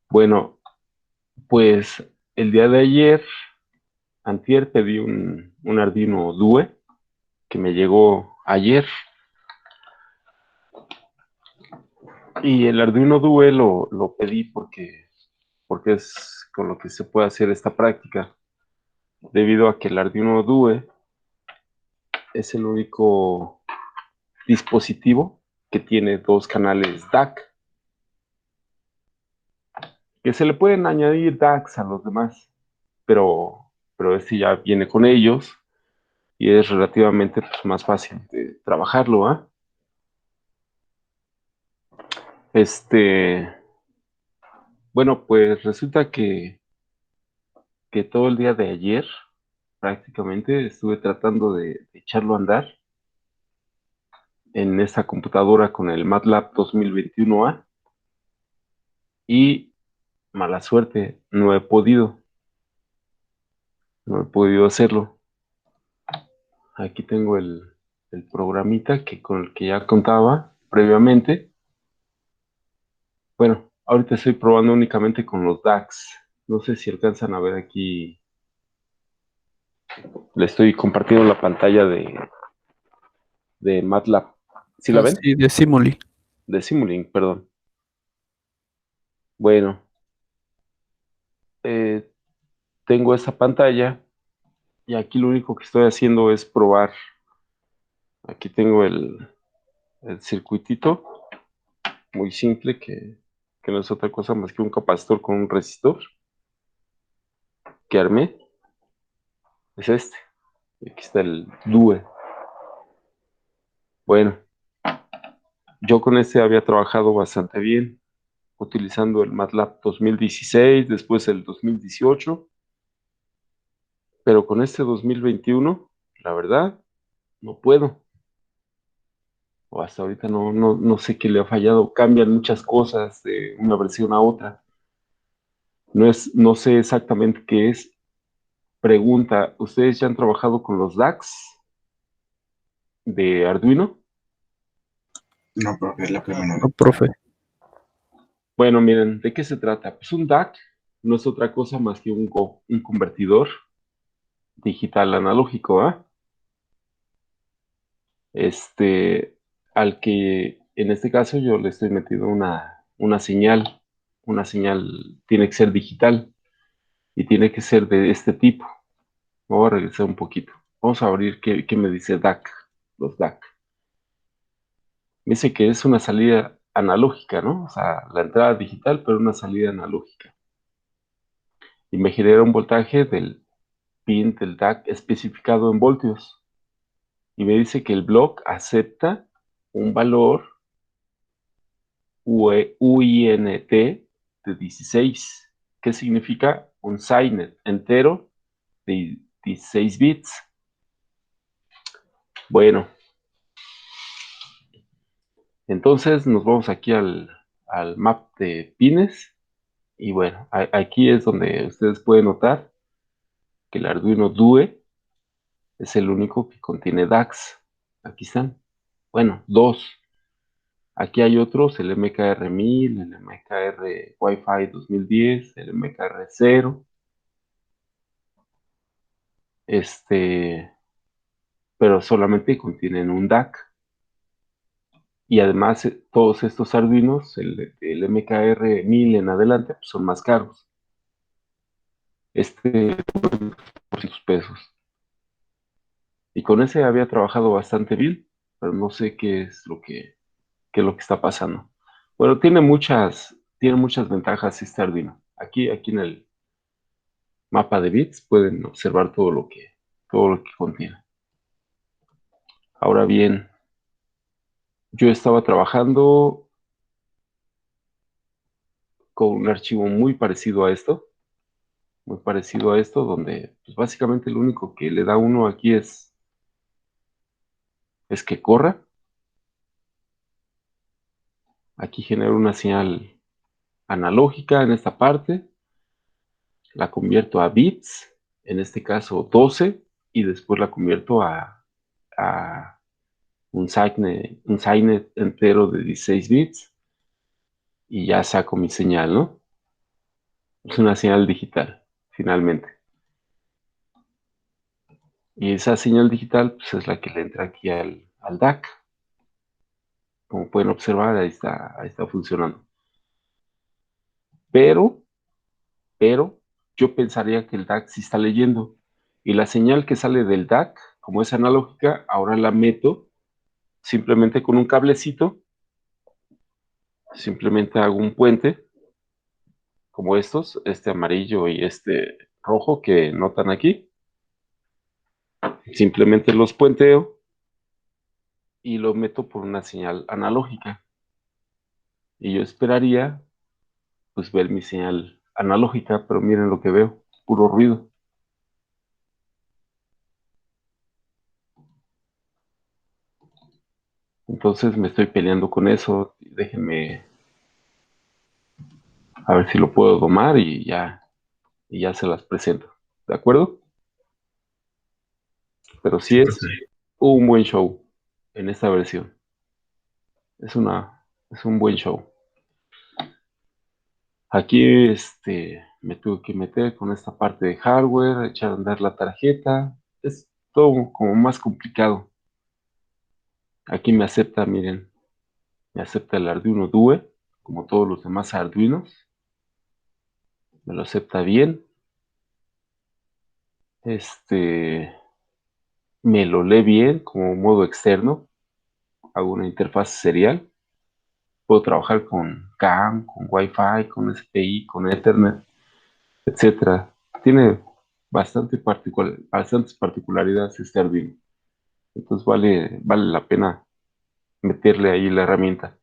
Bueno, pues el día de ayer, antier, pedí un Arduino Due que me llegó ayer. Y el Arduino Due lo pedí porque es con lo que se puede hacer esta práctica, debido a que el Arduino Due es el único dispositivo que tiene dos canales DAC, que se le pueden añadir DACs a los demás, pero este ya viene con ellos y es relativamente pues, más fácil de trabajarlo, ¿ah? Este, bueno, pues resulta que todo el día de ayer prácticamente estuve tratando de echarlo a andar en esta computadora con el MATLAB 2021A y mala suerte, no he podido hacerlo. Aquí tengo el programita con el que ya contaba previamente. Bueno, ahorita estoy probando únicamente con los DACs. No sé si alcanzan a ver aquí. Le estoy compartiendo la pantalla de MATLAB. ¿Sí la ven? Sí, de Simuli. De Simulink, perdón. Bueno, eh, tengo esa pantalla y aquí lo único que estoy haciendo es probar. Aquí tengo el circuitito muy simple que no es otra cosa más que un capacitor con un resistor que armé. Es este. Aquí está el DUE. Bueno, yo con este había trabajado bastante bien, utilizando el MATLAB 2016, después el 2018, pero con este 2021, la verdad, no puedo. O hasta ahorita no sé qué le ha fallado. Cambian muchas cosas de una versión a otra. No sé exactamente qué es. Pregunta, ¿ustedes ya han trabajado con los DACs de Arduino? No, profe, es la primera vez. No, profe. Bueno, miren, ¿de qué se trata? Pues un DAC no es otra cosa más que un convertidor digital analógico, ¿ah? Este, al que en este caso yo le estoy metiendo una señal tiene que ser digital y tiene que ser de este tipo. Voy a regresar un poquito. Vamos a abrir qué me dice DAC, los DAC. Me dice que es una salida analógica, ¿no? O sea, la entrada digital, pero una salida analógica. Y me genera un voltaje del pin del DAC especificado en voltios. Y me dice que el block acepta un valor UINT de 16, que significa un signet entero de 16 bits. Bueno, entonces nos vamos aquí al map de pines y bueno, aquí es donde ustedes pueden notar que el Arduino Due es el único que contiene DACs. Aquí están. Bueno, dos. Aquí hay otros, el MKR1000, el MKR Wi-Fi 2010, el MKR0. Este, pero solamente contienen un DAC. Y además, todos estos Arduinos, el MKR1000 en adelante, pues son más caros. Este, por $200. Y con ese había trabajado bastante bien, pero no sé qué es lo que está pasando. Bueno, tiene muchas ventajas este Arduino. Aquí en el mapa de bits pueden observar todo lo que contiene. Ahora bien, yo estaba trabajando con un archivo muy parecido a esto, donde pues, básicamente lo único que le da uno aquí es que corra. Aquí genero una señal analógica en esta parte, la convierto a bits, en este caso 12, y después la convierto a un signet entero de 16 bits, y ya saco mi señal, ¿no? Es una señal digital, finalmente. Y esa señal digital pues, es la que le entra aquí al DAC. Como pueden observar, ahí está funcionando. Pero, yo pensaría que el DAC sí está leyendo. Y la señal que sale del DAC, como es analógica, ahora la meto simplemente con un cablecito. Simplemente hago un puente, como estos, este amarillo y este rojo que notan aquí. Simplemente los puenteo y lo meto por una señal analógica. Y yo esperaría, pues, ver mi señal analógica, pero miren lo que veo, puro ruido. Entonces me estoy peleando con eso. Déjenme a ver si lo puedo domar y ya se las presento. ¿De acuerdo? Pero sí Sí, es profe. un buen show en esta versión. Es es un buen show. Aquí me tuve que meter con esta parte de hardware, echar a andar la tarjeta. Es todo como más complicado. Aquí me acepta, miren, me acepta el Arduino Due, como todos los demás Arduinos. Me lo acepta bien. Me lo lee bien como modo externo. Hago una interfaz serial. Puedo trabajar con CAN, con Wi-Fi, con SPI, con Ethernet, etcétera. Tiene bastantes particularidades este Arduino. Entonces vale la pena meterle ahí la herramienta.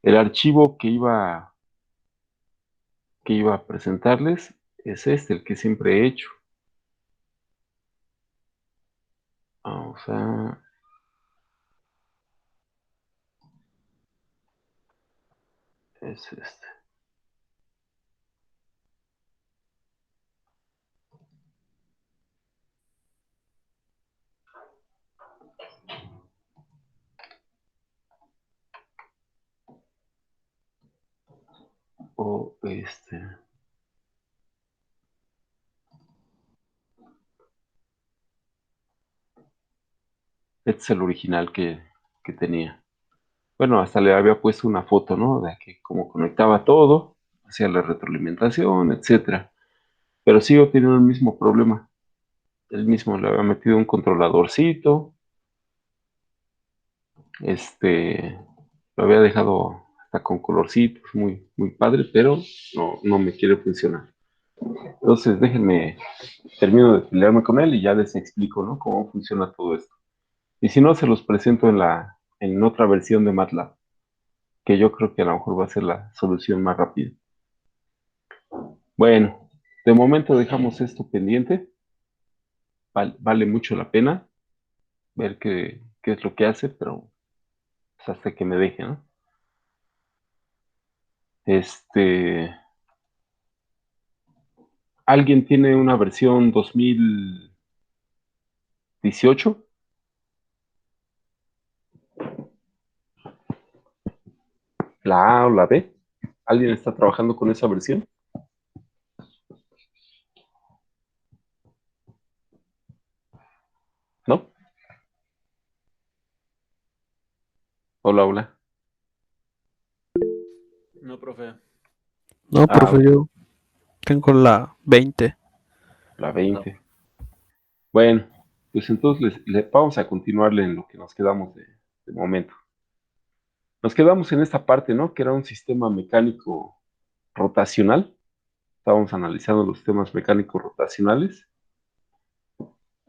El archivo que iba a presentarles es el que siempre he hecho. Vamos a... Es este. O este. Este es el original que tenía. Bueno, hasta le había puesto una foto, ¿no? De que cómo conectaba todo, hacía la retroalimentación, etcétera. Pero sigo teniendo el mismo problema. El mismo le había metido un controladorcito, lo había dejado hasta con colorcitos, muy padre, pero no me quiere funcionar. Entonces, déjenme, termino de pelearme con él y ya les explico, ¿no? Cómo funciona todo esto. Y si no, se los presento en otra versión de MATLAB, que yo creo que a lo mejor va a ser la solución más rápida. Bueno, de momento dejamos esto pendiente. Vale mucho la pena ver qué es lo que hace, pero pues, hasta que me deje, ¿no? Este, ¿Alguien tiene una versión 2018? ¿La A o la B? ¿Alguien está trabajando con esa versión? ¿No? Hola, hola. No, profe. No, Ah, profe, yo tengo la 20. la 20. Bueno, pues entonces vamos a continuarle en lo que nos quedamos de momento. Nos quedamos en esta parte, ¿no? Que era un sistema mecánico rotacional. Estábamos analizando los sistemas mecánicos rotacionales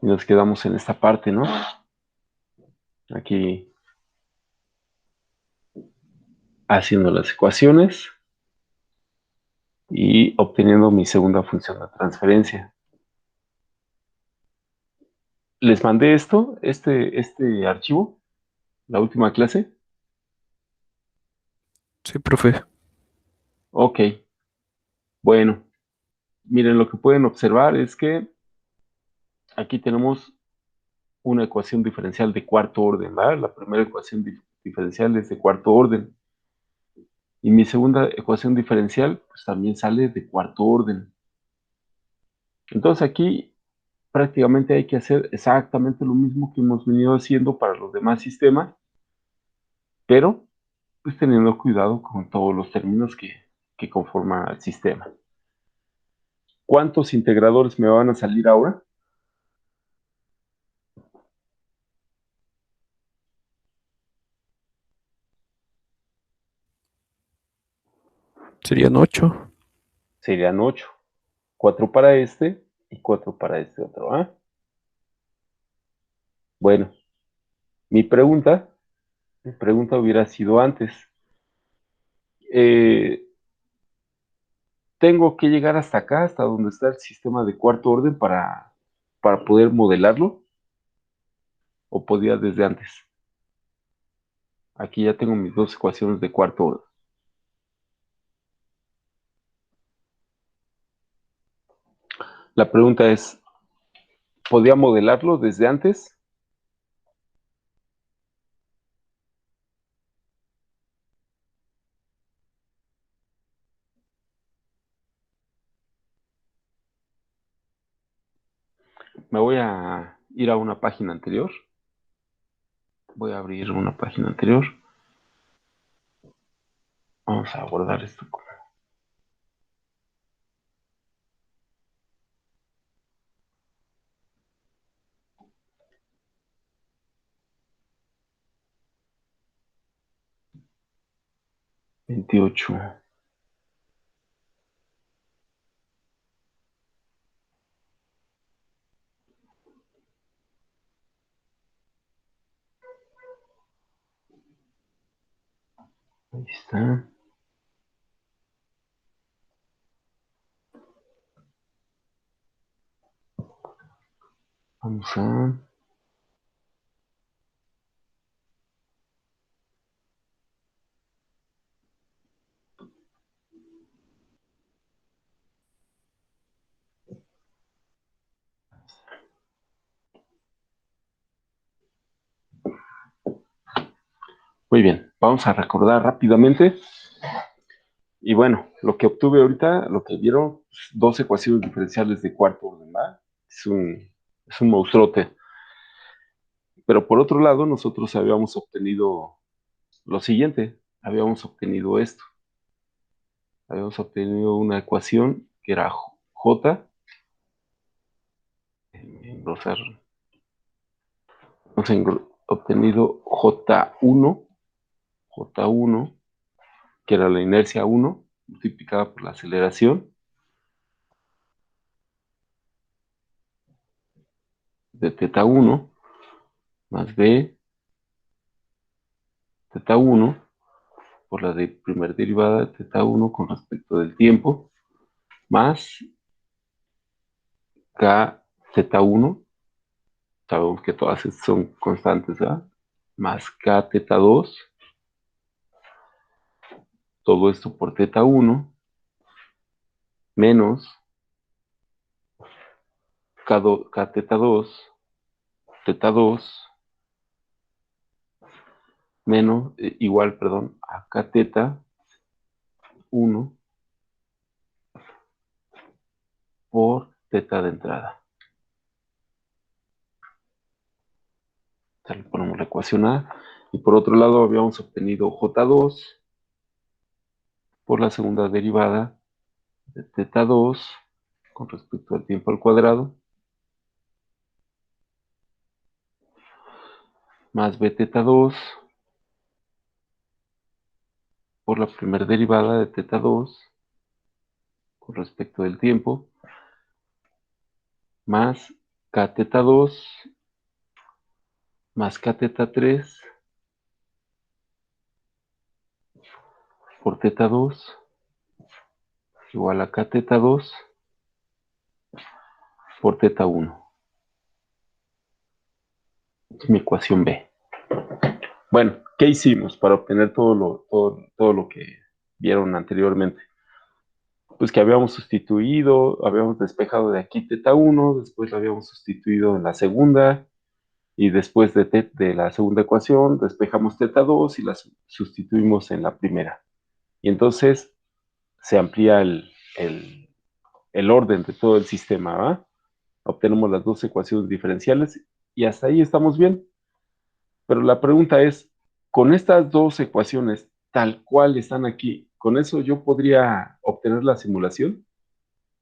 y nos quedamos en esta parte, ¿no? Aquí haciendo las ecuaciones y obteniendo mi segunda función de transferencia. Les mandé este archivo, la última clase. Sí, profe. Ok, bueno, miren, lo que pueden observar es que aquí tenemos una ecuación diferencial de cuarto orden, ¿verdad? La primera ecuación diferencial es de cuarto orden. Y mi segunda ecuación diferencial pues también sale de cuarto orden. Entonces aquí prácticamente hay que hacer exactamente lo mismo que hemos venido haciendo para los demás sistemas, pero pues teniendo cuidado con todos los términos que conforman el sistema. ¿Cuántos integradores me van a salir ahora? Serían 8. Serían 8. 4 para este y 4 para este otro. ¿Ah? Bueno, mi pregunta hubiera sido antes. Tengo que llegar hasta acá, hasta donde está el sistema de cuarto orden para poder modelarlo, o podía desde antes. Aquí ya tengo mis dos ecuaciones de cuarto orden. La pregunta es, ¿podía modelarlo desde antes? Me voy a ir a una página anterior. Voy a abrir una página anterior. Vamos a guardar esto. 28. Ahí está. Vamos a... Muy bien, vamos a recordar rápidamente. Y bueno, lo que obtuve ahorita, lo que vieron, dos ecuaciones diferenciales de cuarto orden, ¿va? Es un monstruote. Pero por otro lado, nosotros habíamos obtenido lo siguiente, habíamos obtenido esto. Habíamos obtenido una ecuación que era J, engrosar, hemos obtenido J1, que era la inercia 1, multiplicada por la aceleración de teta 1 más B teta 1 por la de primer derivada de teta 1 con respecto del tiempo, más K teta 1, sabemos que todas estas son constantes, ¿verdad? Más K teta 2, todo esto por teta 1, menos K teta 2, teta 2, menos, igual, perdón, a K teta 1 por teta de entrada. Ya le ponemos la ecuación A. Y por otro lado habíamos obtenido J2 por la segunda derivada de teta 2 con respecto al tiempo al cuadrado, más b teta 2 por la primera derivada de teta 2 con respecto del tiempo, más k teta 2 más k teta 3 por teta 2 igual a k teta 2 por teta 1. Es mi ecuación B. Bueno, ¿qué hicimos para obtener todo lo que vieron anteriormente? Pues que habíamos despejado de aquí teta 1, después lo habíamos sustituido en la segunda, y después de la segunda ecuación despejamos teta 2 y la sustituimos en la primera. Y entonces se amplía el orden de todo el sistema, ¿va? Obtenemos las dos ecuaciones diferenciales y hasta ahí estamos bien. Pero la pregunta es, con estas dos ecuaciones tal cual están aquí, ¿con eso yo podría obtener la simulación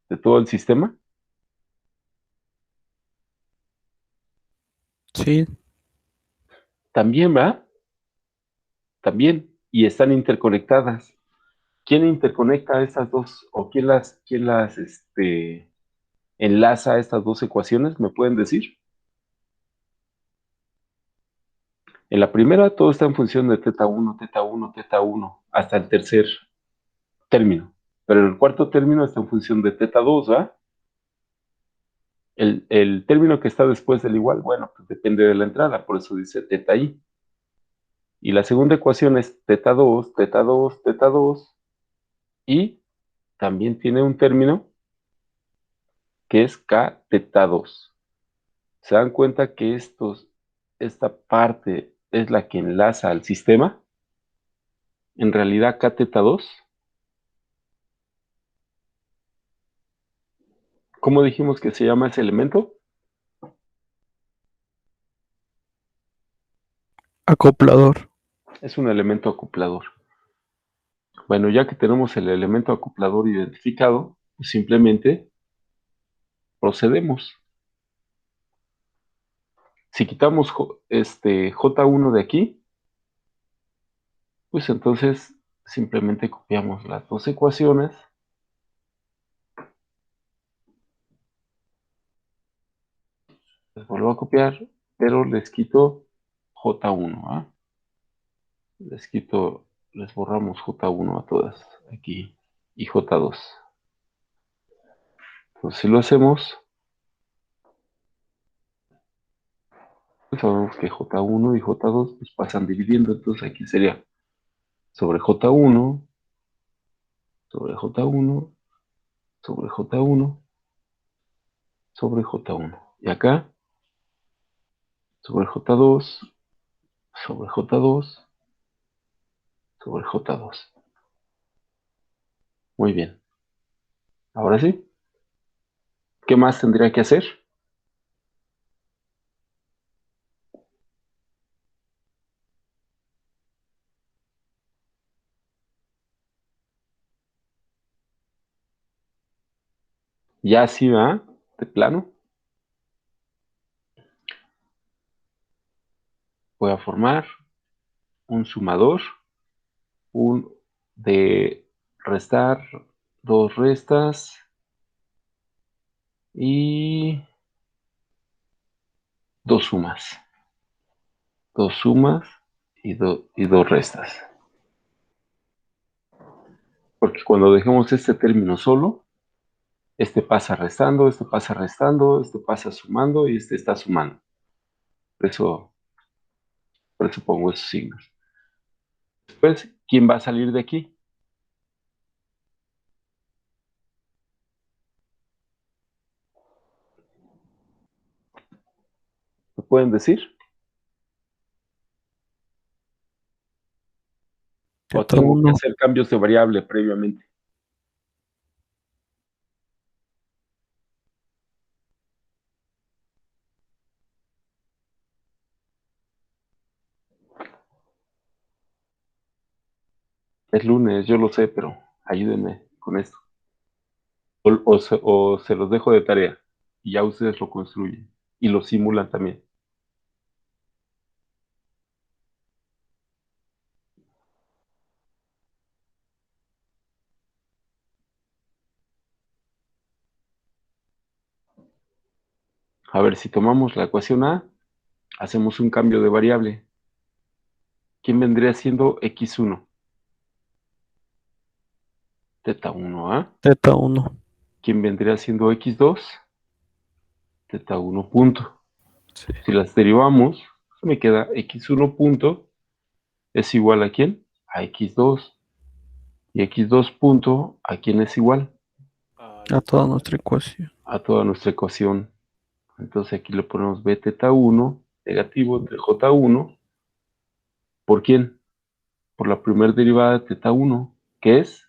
de todo el sistema? Sí, También, ¿va? También. Y están interconectadas. ¿Quién interconecta estas dos o quién las enlaza a estas dos ecuaciones? ¿Me pueden decir? En la primera todo está en función de teta 1, teta 1, teta 1, hasta el tercer término. Pero en el cuarto término está en función de teta 2, ¿va? El término que está después del igual, bueno, pues depende de la entrada, por eso dice teta i. Y la segunda ecuación es teta 2, teta 2, teta 2, y también tiene un término que es k teta 2. ¿Se dan cuenta que esta parte es la que enlaza al sistema? En realidad k teta 2, ¿cómo dijimos que se llama ese elemento? acoplador. Es un elemento acoplador. Bueno, ya que tenemos el elemento acoplador identificado, pues simplemente procedemos. Si quitamos J1 de aquí, pues entonces simplemente copiamos las dos ecuaciones. Les vuelvo a copiar, pero les quito J1, ¿ah? Les borramos J1 a todas aquí y J2. Entonces si lo hacemos, pues sabemos que J1 y J2 pues pasan dividiendo, entonces aquí sería sobre J1, sobre J1, sobre J1, sobre J1. Y acá, sobre J2, sobre J2, sobre J2. Muy bien. Ahora sí, ¿qué más tendría que hacer? Ya así va, de plano. Voy a formar un sumador, un de restar, dos restas y dos sumas. Dos sumas y dos restas. Porque cuando dejemos este término solo, este pasa restando, este pasa restando, este pasa sumando y este está sumando. Por eso pongo esos signos. Después, ¿quién va a salir de aquí? ¿Me pueden decir? ¿O Teta tengo que 1. hacer cambios de variable previamente? Es lunes, yo lo sé, pero ayúdenme con esto. O se los dejo de tarea y ya ustedes lo construyen y lo simulan también. A ver, si tomamos la ecuación A, hacemos un cambio de variable. ¿Quién vendría siendo x1? Teta 1A. Teta 1. ¿Quién vendría siendo x2? Teta 1 punto. Sí. Si las derivamos, me queda x1 punto es igual ¿a quién? A x2. Y x2 punto, ¿a quién es igual? A toda nuestra ecuación. A toda nuestra ecuación. Entonces aquí le ponemos b teta 1 negativo entre j1. ¿Por quién? Por la primera derivada de teta 1, ¿Qué es?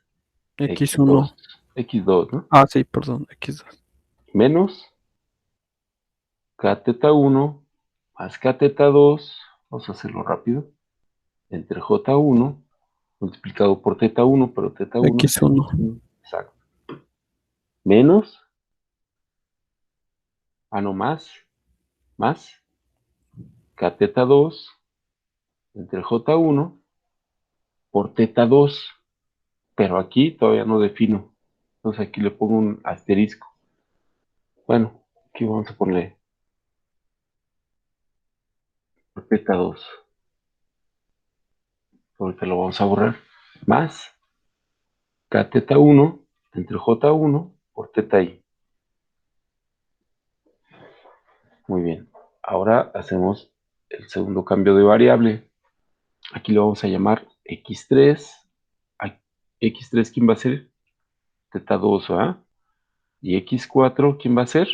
X1. X2, ¿no? Ah, sí, perdón, X2. Menos k teta 1 más k teta 2, vamos a hacerlo rápido, entre J1 multiplicado por teta 1, pero teta 1 es X1. X1, exacto. Menos, no más k teta 2 entre J1 por teta 2, pero aquí todavía no defino. Entonces aquí le pongo un asterisco. Bueno, aquí vamos a ponerle por teta 2. Ahorita lo vamos a borrar. Más k teta 1 entre J1 por teta i. Muy bien. Ahora hacemos el segundo cambio de variable. Aquí lo vamos a llamar x3. X3, ¿quién va a ser? Teta 2, ¿verdad? Y x4, ¿quién va a ser?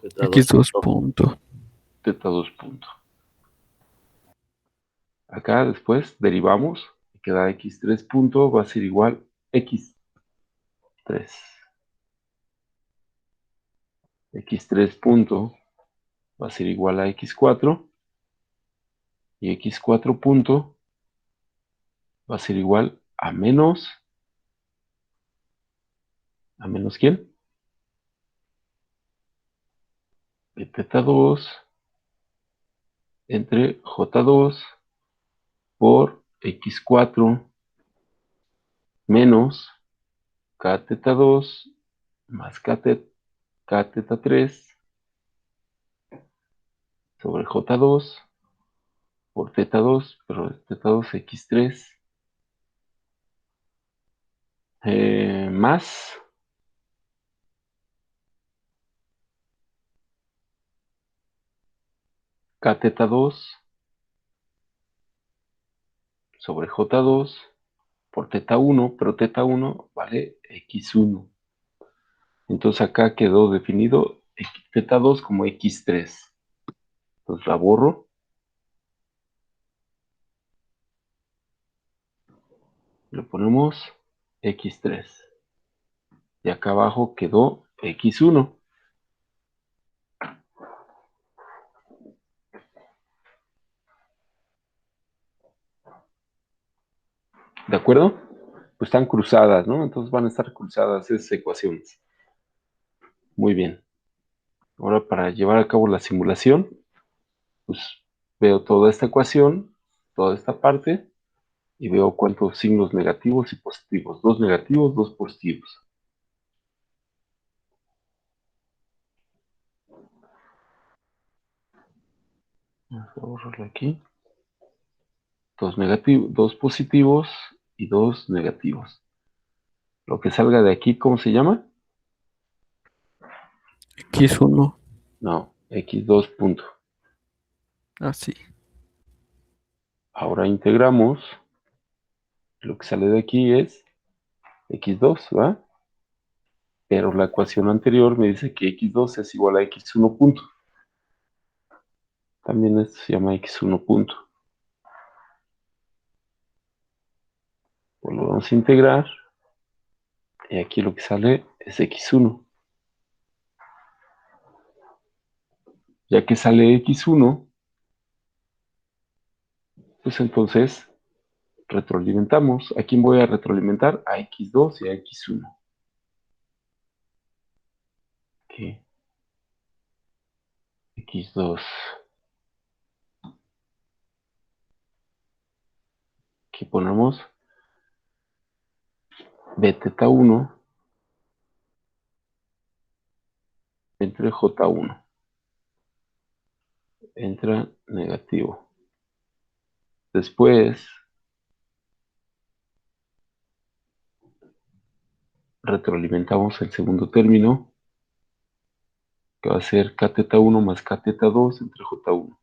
Teta 2 X2 punto. punto. Teta 2 punto. Acá después derivamos y queda x3 punto va a ser igual x3. X3 punto va a ser igual a x4 y x4 punto va a ser igual a menos ¿quién? De teta 2 entre J2 por x4 menos k teta 2 más k teta 3 sobre J2 por teta 2, pero teta 2 x3 más k teta 2 sobre J2 por teta 1, pero teta 1 vale x1. Entonces acá quedó definido teta 2 como x3. Entonces la borro. Le ponemos x3. Y acá abajo quedó x1. ¿De acuerdo? Pues están cruzadas, ¿no? Entonces van a estar cruzadas esas ecuaciones. Muy bien. Ahora para llevar a cabo la simulación, pues veo toda esta ecuación, toda esta parte, y veo cuántos signos negativos y positivos. Dos negativos, dos positivos. Vamos a borrarlo aquí. Dos positivos y dos negativos. Lo que salga de aquí, ¿cómo se llama? X1. No, x2 punto. Así. Ahora integramos. Lo que sale de aquí es x2, ¿verdad? Pero la ecuación anterior me dice que x2 es igual a x1 punto. También esto se llama x1 punto. Pues lo vamos a integrar. Y aquí lo que sale es x1. Ya que sale x1, pues entonces retroalimentamos. ¿A quién voy a retroalimentar? A x2 y a x1. Aquí. X2. Aquí ponemos b teta 1 entre J1. Entra negativo. Después retroalimentamos el segundo término, que va a ser k teta 1 más k teta 2 entre J1.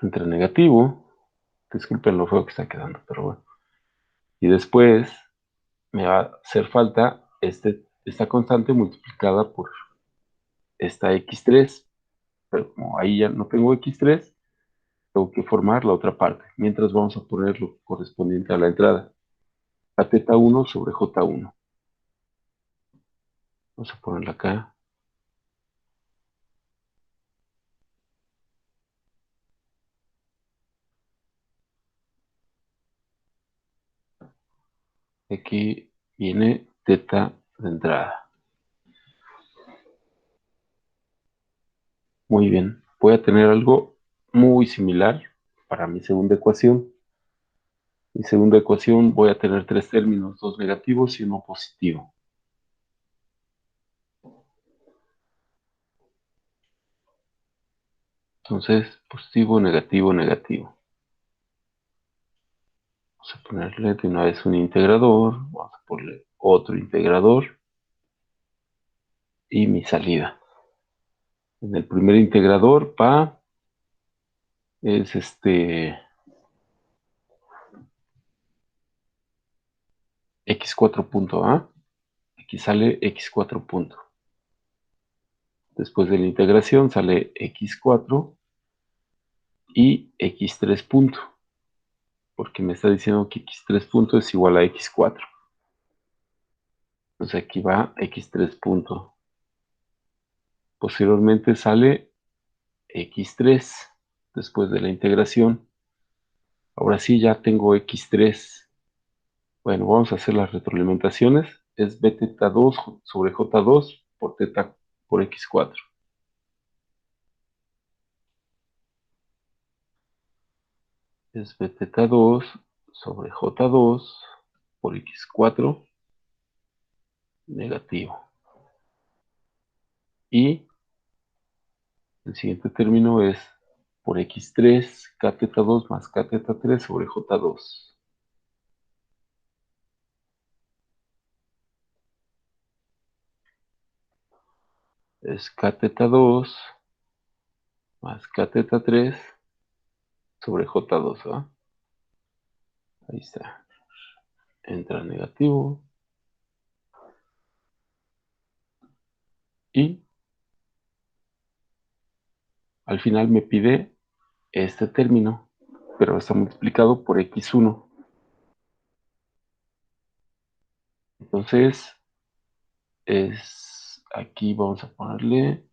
Entre negativo. Disculpen lo feo que está quedando, pero bueno. Y después me va a hacer falta esta constante multiplicada por esta x3, pero como ahí ya no tengo x3, tengo que formar la otra parte. Mientras vamos a poner lo correspondiente a la entrada. A teta 1 sobre J1. Vamos a ponerla acá. Aquí viene teta de entrada. Muy bien. Voy a tener algo muy similar para mi segunda ecuación. Mi segunda ecuación voy a tener tres términos, dos negativos y uno positivo. Entonces, positivo, negativo, negativo. Vamos a ponerle de una vez un integrador. Vamos a ponerle otro integrador. Y mi salida. En el primer integrador es x4 punto A. Aquí sale x4 punto. Después de la integración sale x4 y x3 punto. Porque me está diciendo que x3 punto es igual a x4. Entonces aquí va x3 punto. Posteriormente sale x3 después de la integración. Ahora sí ya tengo x3. Bueno, vamos a hacer las retroalimentaciones. Es b teta 2 sobre j2 por teta por x4. Es b teta 2 sobre j2 por x4 negativo. Y el siguiente término es por x3 k teta 2 más k teta 3 sobre j2. Es k teta 2 más k teta 3 sobre j2, ¿va? Ahí está. Entra negativo. Y al final me pide este término, pero está multiplicado por x1. Entonces, aquí vamos a ponerle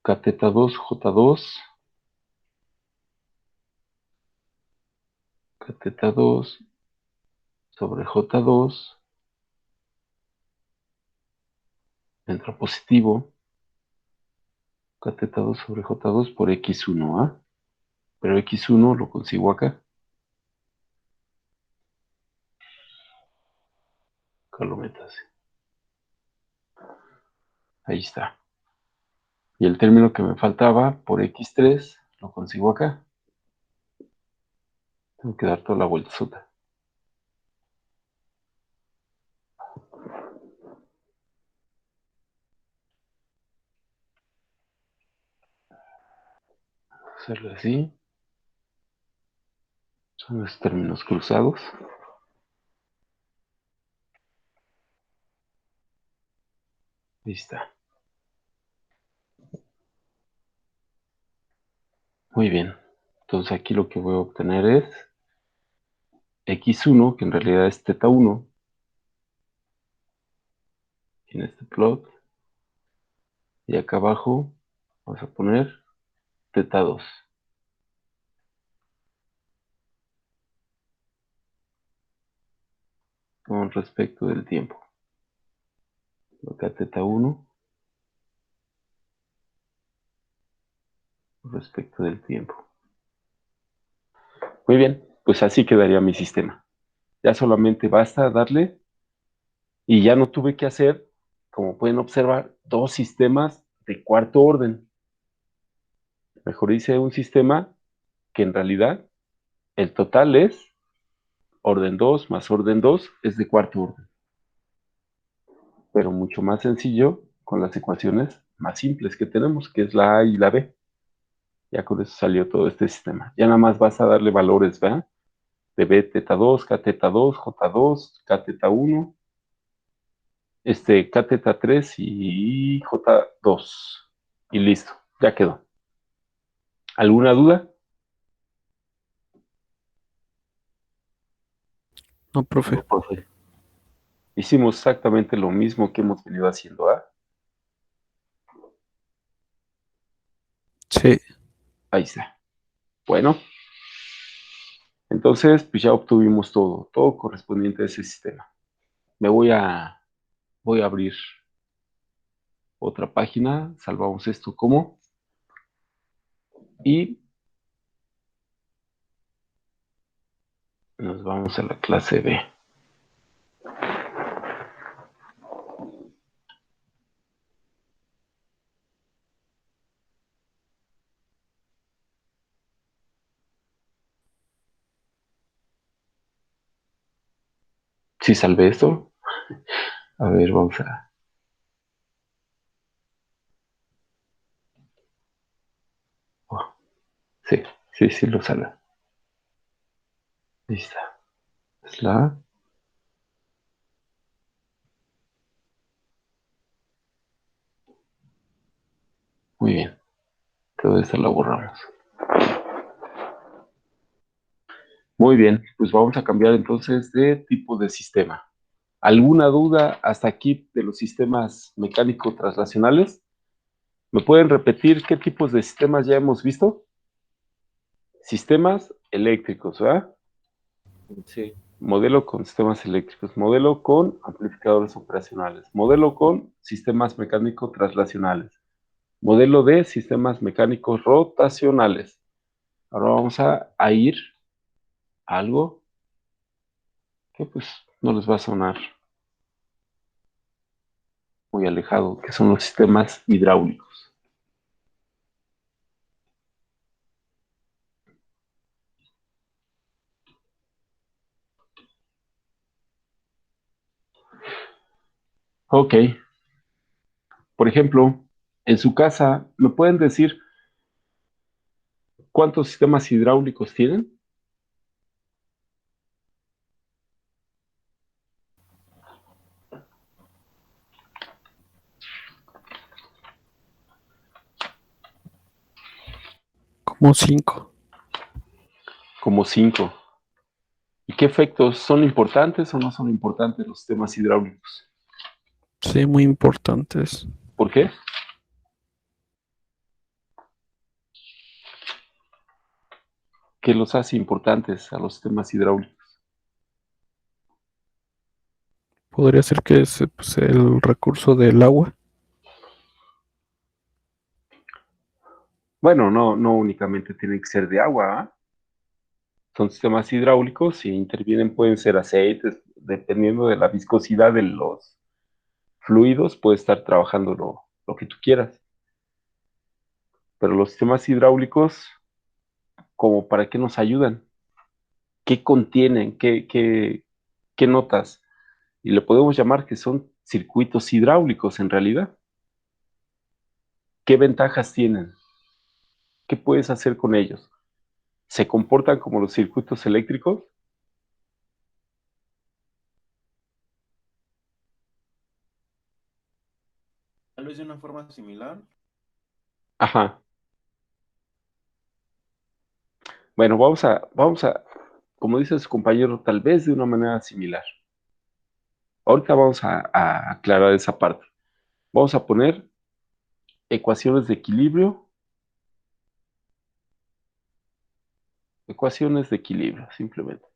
k teta 2 j2, k teta 2 sobre j2, entra positivo, k teta 2 sobre j2 por x1, ¿ah? Pero x1 lo consigo acá. Acá lo meto así. Ahí está. Y el término que me faltaba por x3 lo consigo acá. Tengo que dar toda la vuelta sota. Hacerlo así. Son los términos cruzados. Ahí está. Muy bien. Entonces aquí lo que voy a obtener es x1, que en realidad es teta 1, en este plot. Y acá abajo vamos a poner teta 2. Con respecto del tiempo. Acá teta 1 con respecto del tiempo. Muy bien, pues así quedaría mi sistema. Ya solamente basta darle y ya no tuve que hacer, como pueden observar, dos sistemas de cuarto orden. Mejor hice un sistema que en realidad el total es orden 2 más orden 2 es de cuarto orden. Pero mucho más sencillo con las ecuaciones más simples que tenemos, que es la A y la B. Ya con eso salió todo este sistema. Ya nada más vas a darle valores, ¿verdad? de B teta 2, K teta 2, J 2, K teta 1, K teta 3 y J 2. Y listo, ya quedó. ¿Alguna duda? No, profe. No, profe. Hicimos exactamente lo mismo que hemos venido haciendo, ¿ah? Sí. Ahí está. Bueno, entonces pues ya obtuvimos todo correspondiente a ese sistema. Voy a abrir otra página, salvamos esto como, y nos vamos a la clase B. ¿Sí salvé esto? A ver, vamos a... oh, sí, sí lo salvé. Ahí está. Es la A. Muy bien. Todo esto lo borramos. Muy bien, pues vamos a cambiar entonces de tipo de sistema. ¿Alguna duda hasta aquí de los sistemas mecánicos traslacionales? ¿Me pueden repetir qué tipos de sistemas ya hemos visto? Sistemas eléctricos, ¿verdad? Sí. Modelo con sistemas eléctricos, modelo con amplificadores operacionales, modelo con sistemas mecánicos traslacionales, modelo de sistemas mecánicos rotacionales. Ahora vamos a ir a algo que pues no les va a sonar muy alejado, que son los sistemas hidráulicos. Ok, por ejemplo, en su casa, ¿me pueden decir cuántos sistemas hidráulicos tienen? Como 5. Como 5. ¿Y qué efectos son importantes o no son importantes los sistemas hidráulicos? Sí, muy importantes. ¿Por qué? ¿Qué los hace importantes a los sistemas hidráulicos? Podría ser que es pues, el recurso del agua. Bueno, no únicamente tienen que ser de agua, ¿ah? Son sistemas hidráulicos y intervienen, pueden ser aceites, dependiendo de la viscosidad de los fluidos, puede estar trabajando lo que tú quieras. Pero los sistemas hidráulicos, ¿como para qué nos ayudan? ¿Qué contienen? ¿Qué notas? Y le podemos llamar que son circuitos hidráulicos en realidad. ¿Qué ventajas tienen? ¿Qué puedes hacer con ellos? ¿Se comportan como los circuitos eléctricos? Tal vez de una forma similar. Ajá. Bueno, como dice su compañero, tal vez de una manera similar. Ahorita vamos a aclarar esa parte. Vamos a poner ecuaciones de equilibrio, simplemente,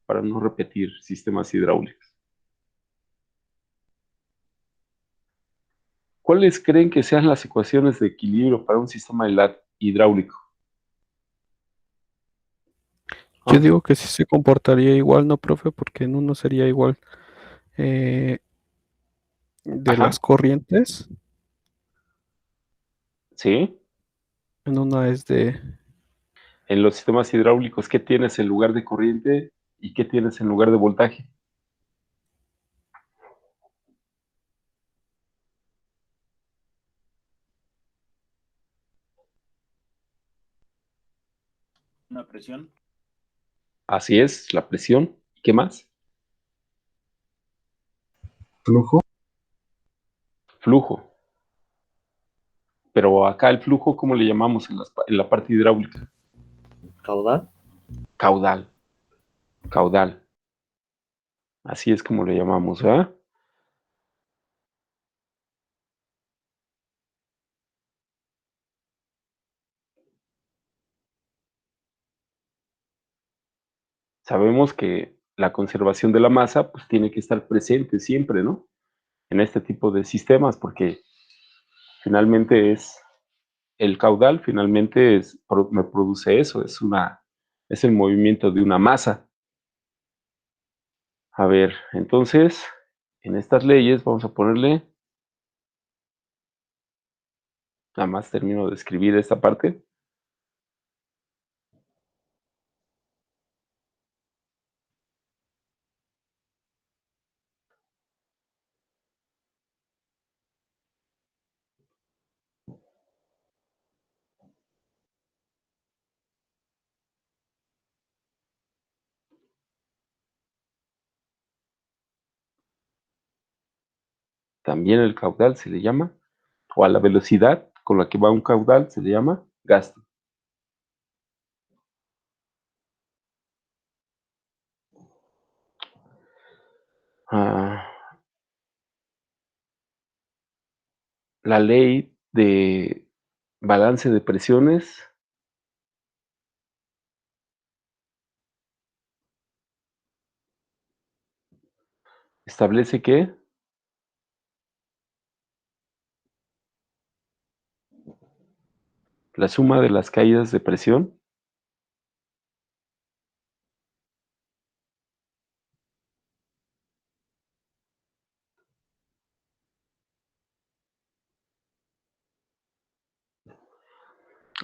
para no repetir sistemas hidráulicos. ¿Cuáles creen que sean las ecuaciones de equilibrio para un sistema hidráulico? Yo ¿Ah? digo que sí se comportaría igual, ¿no, profe? Porque en uno sería igual eh, de las Ajá, corrientes, sí. en una es de... En los sistemas hidráulicos, ¿qué tienes en lugar de corriente y qué tienes en lugar de voltaje? Una presión. Así es, la presión. ¿Qué más? Flujo. Flujo. Pero acá el flujo, ¿cómo le llamamos en la parte hidráulica? Caudal. Caudal. Caudal. Así es como le llamamos, ¿verdad? Sabemos que la conservación de la masa pues tiene que estar presente siempre, ¿no? En este tipo de sistemas, porque finalmente el caudal, finalmente me produce eso, es el movimiento de una masa. A ver, entonces, en estas leyes vamos a ponerle, nada más termino de escribir esta parte. También el caudal se le llama, o a la velocidad con la que va un caudal se le llama gasto. La ley de balance de presiones establece que la suma de las caídas de presión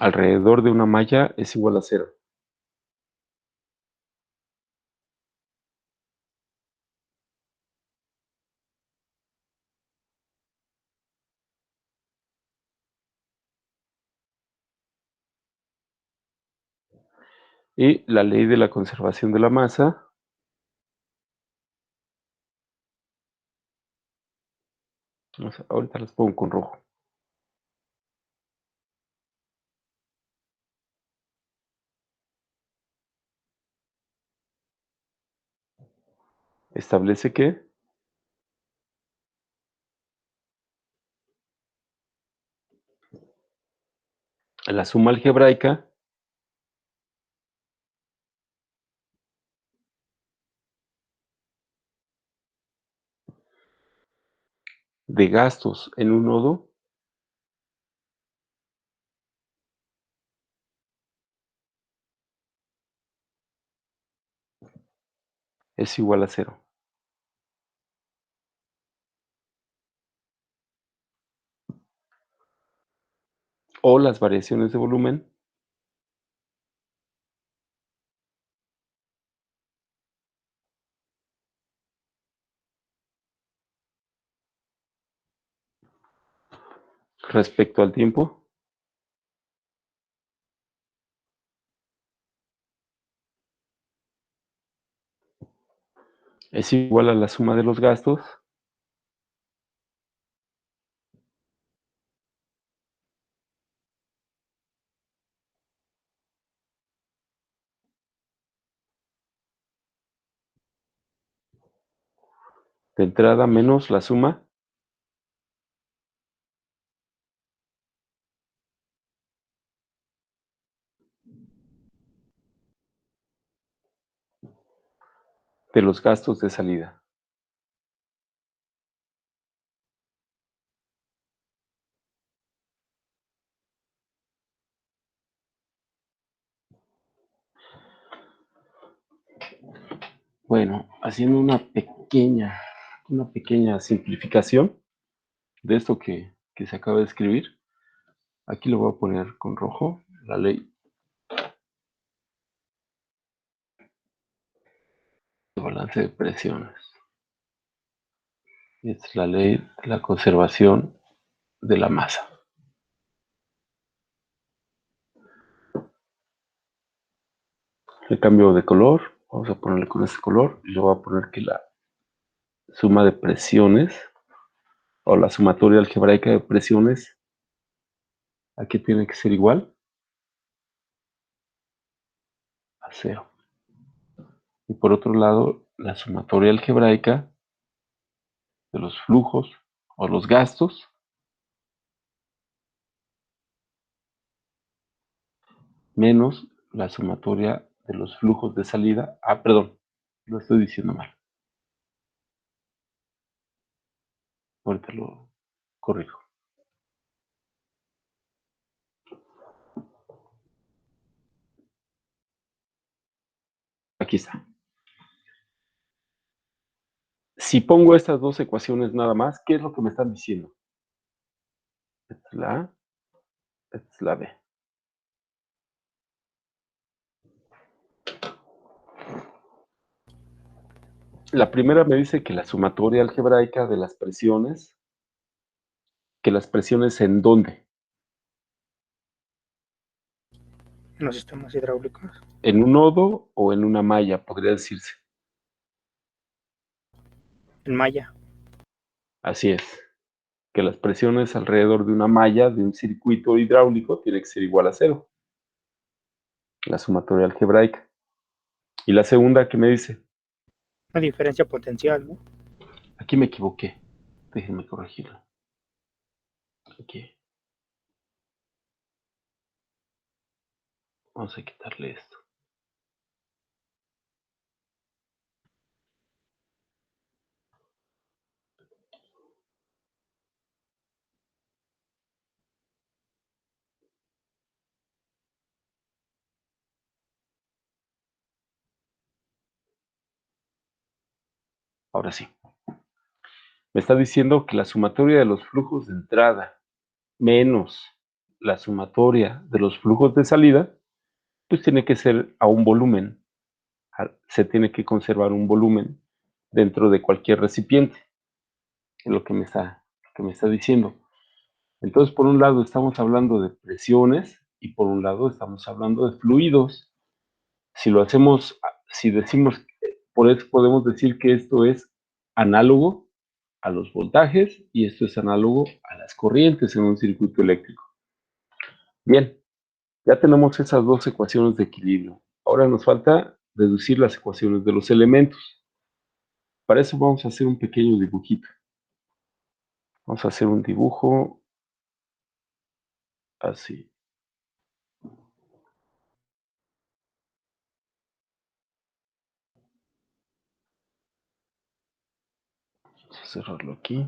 alrededor de una malla es igual a 0. Y la ley de la conservación de la masa ahorita las pongo con rojo. Establece que la suma algebraica de gastos en un nodo es igual a 0. O las variaciones de volumen respecto al tiempo es igual a la suma de los gastos de entrada menos la suma de los gastos de salida. Bueno, haciendo una pequeña simplificación de esto que se acaba de escribir, aquí lo voy a poner con rojo, la ley de balance de presiones. Esta es la ley de la conservación de la masa. Le cambio de color. Vamos a ponerle con este color y le voy a poner que la suma de presiones o la sumatoria algebraica de presiones aquí tiene que ser igual a 0. Y por otro lado, la sumatoria algebraica de los flujos o los gastos menos la sumatoria de los flujos de salida. Ah, perdón, lo estoy diciendo mal. Ahorita lo corrijo. Aquí está. Si pongo estas dos ecuaciones nada más, ¿qué es lo que me están diciendo? Esta es la A, esta es la B. La primera me dice que la sumatoria algebraica de las presiones, que las presiones ¿en dónde? En los sistemas hidráulicos. ¿En un nodo o en una malla, podría decirse? En malla. Así es, que las presiones alrededor de una malla, de un circuito hidráulico, tiene que ser igual a 0. La sumatoria algebraica. Y la segunda que me dice, Una diferencia potencial, ¿no? aquí me equivoqué, déjenme corregirlo. Aquí. Vamos a quitarle esto. Ahora sí. Me está diciendo que la sumatoria de los flujos de entrada menos la sumatoria de los flujos de salida, pues tiene que ser a un volumen. Se tiene que conservar un volumen dentro de cualquier recipiente. Es lo que me está diciendo. Entonces, por un lado estamos hablando de presiones y por un lado estamos hablando de fluidos. Si lo hacemos, si decimos, por eso podemos decir que esto es análogo a los voltajes y esto es análogo a las corrientes en un circuito eléctrico. Bien, ya tenemos esas dos ecuaciones de equilibrio. Ahora nos falta deducir las ecuaciones de los elementos. Para eso vamos a hacer un pequeño dibujito. Vamos a hacer un dibujo así. Vamos a cerrarlo aquí.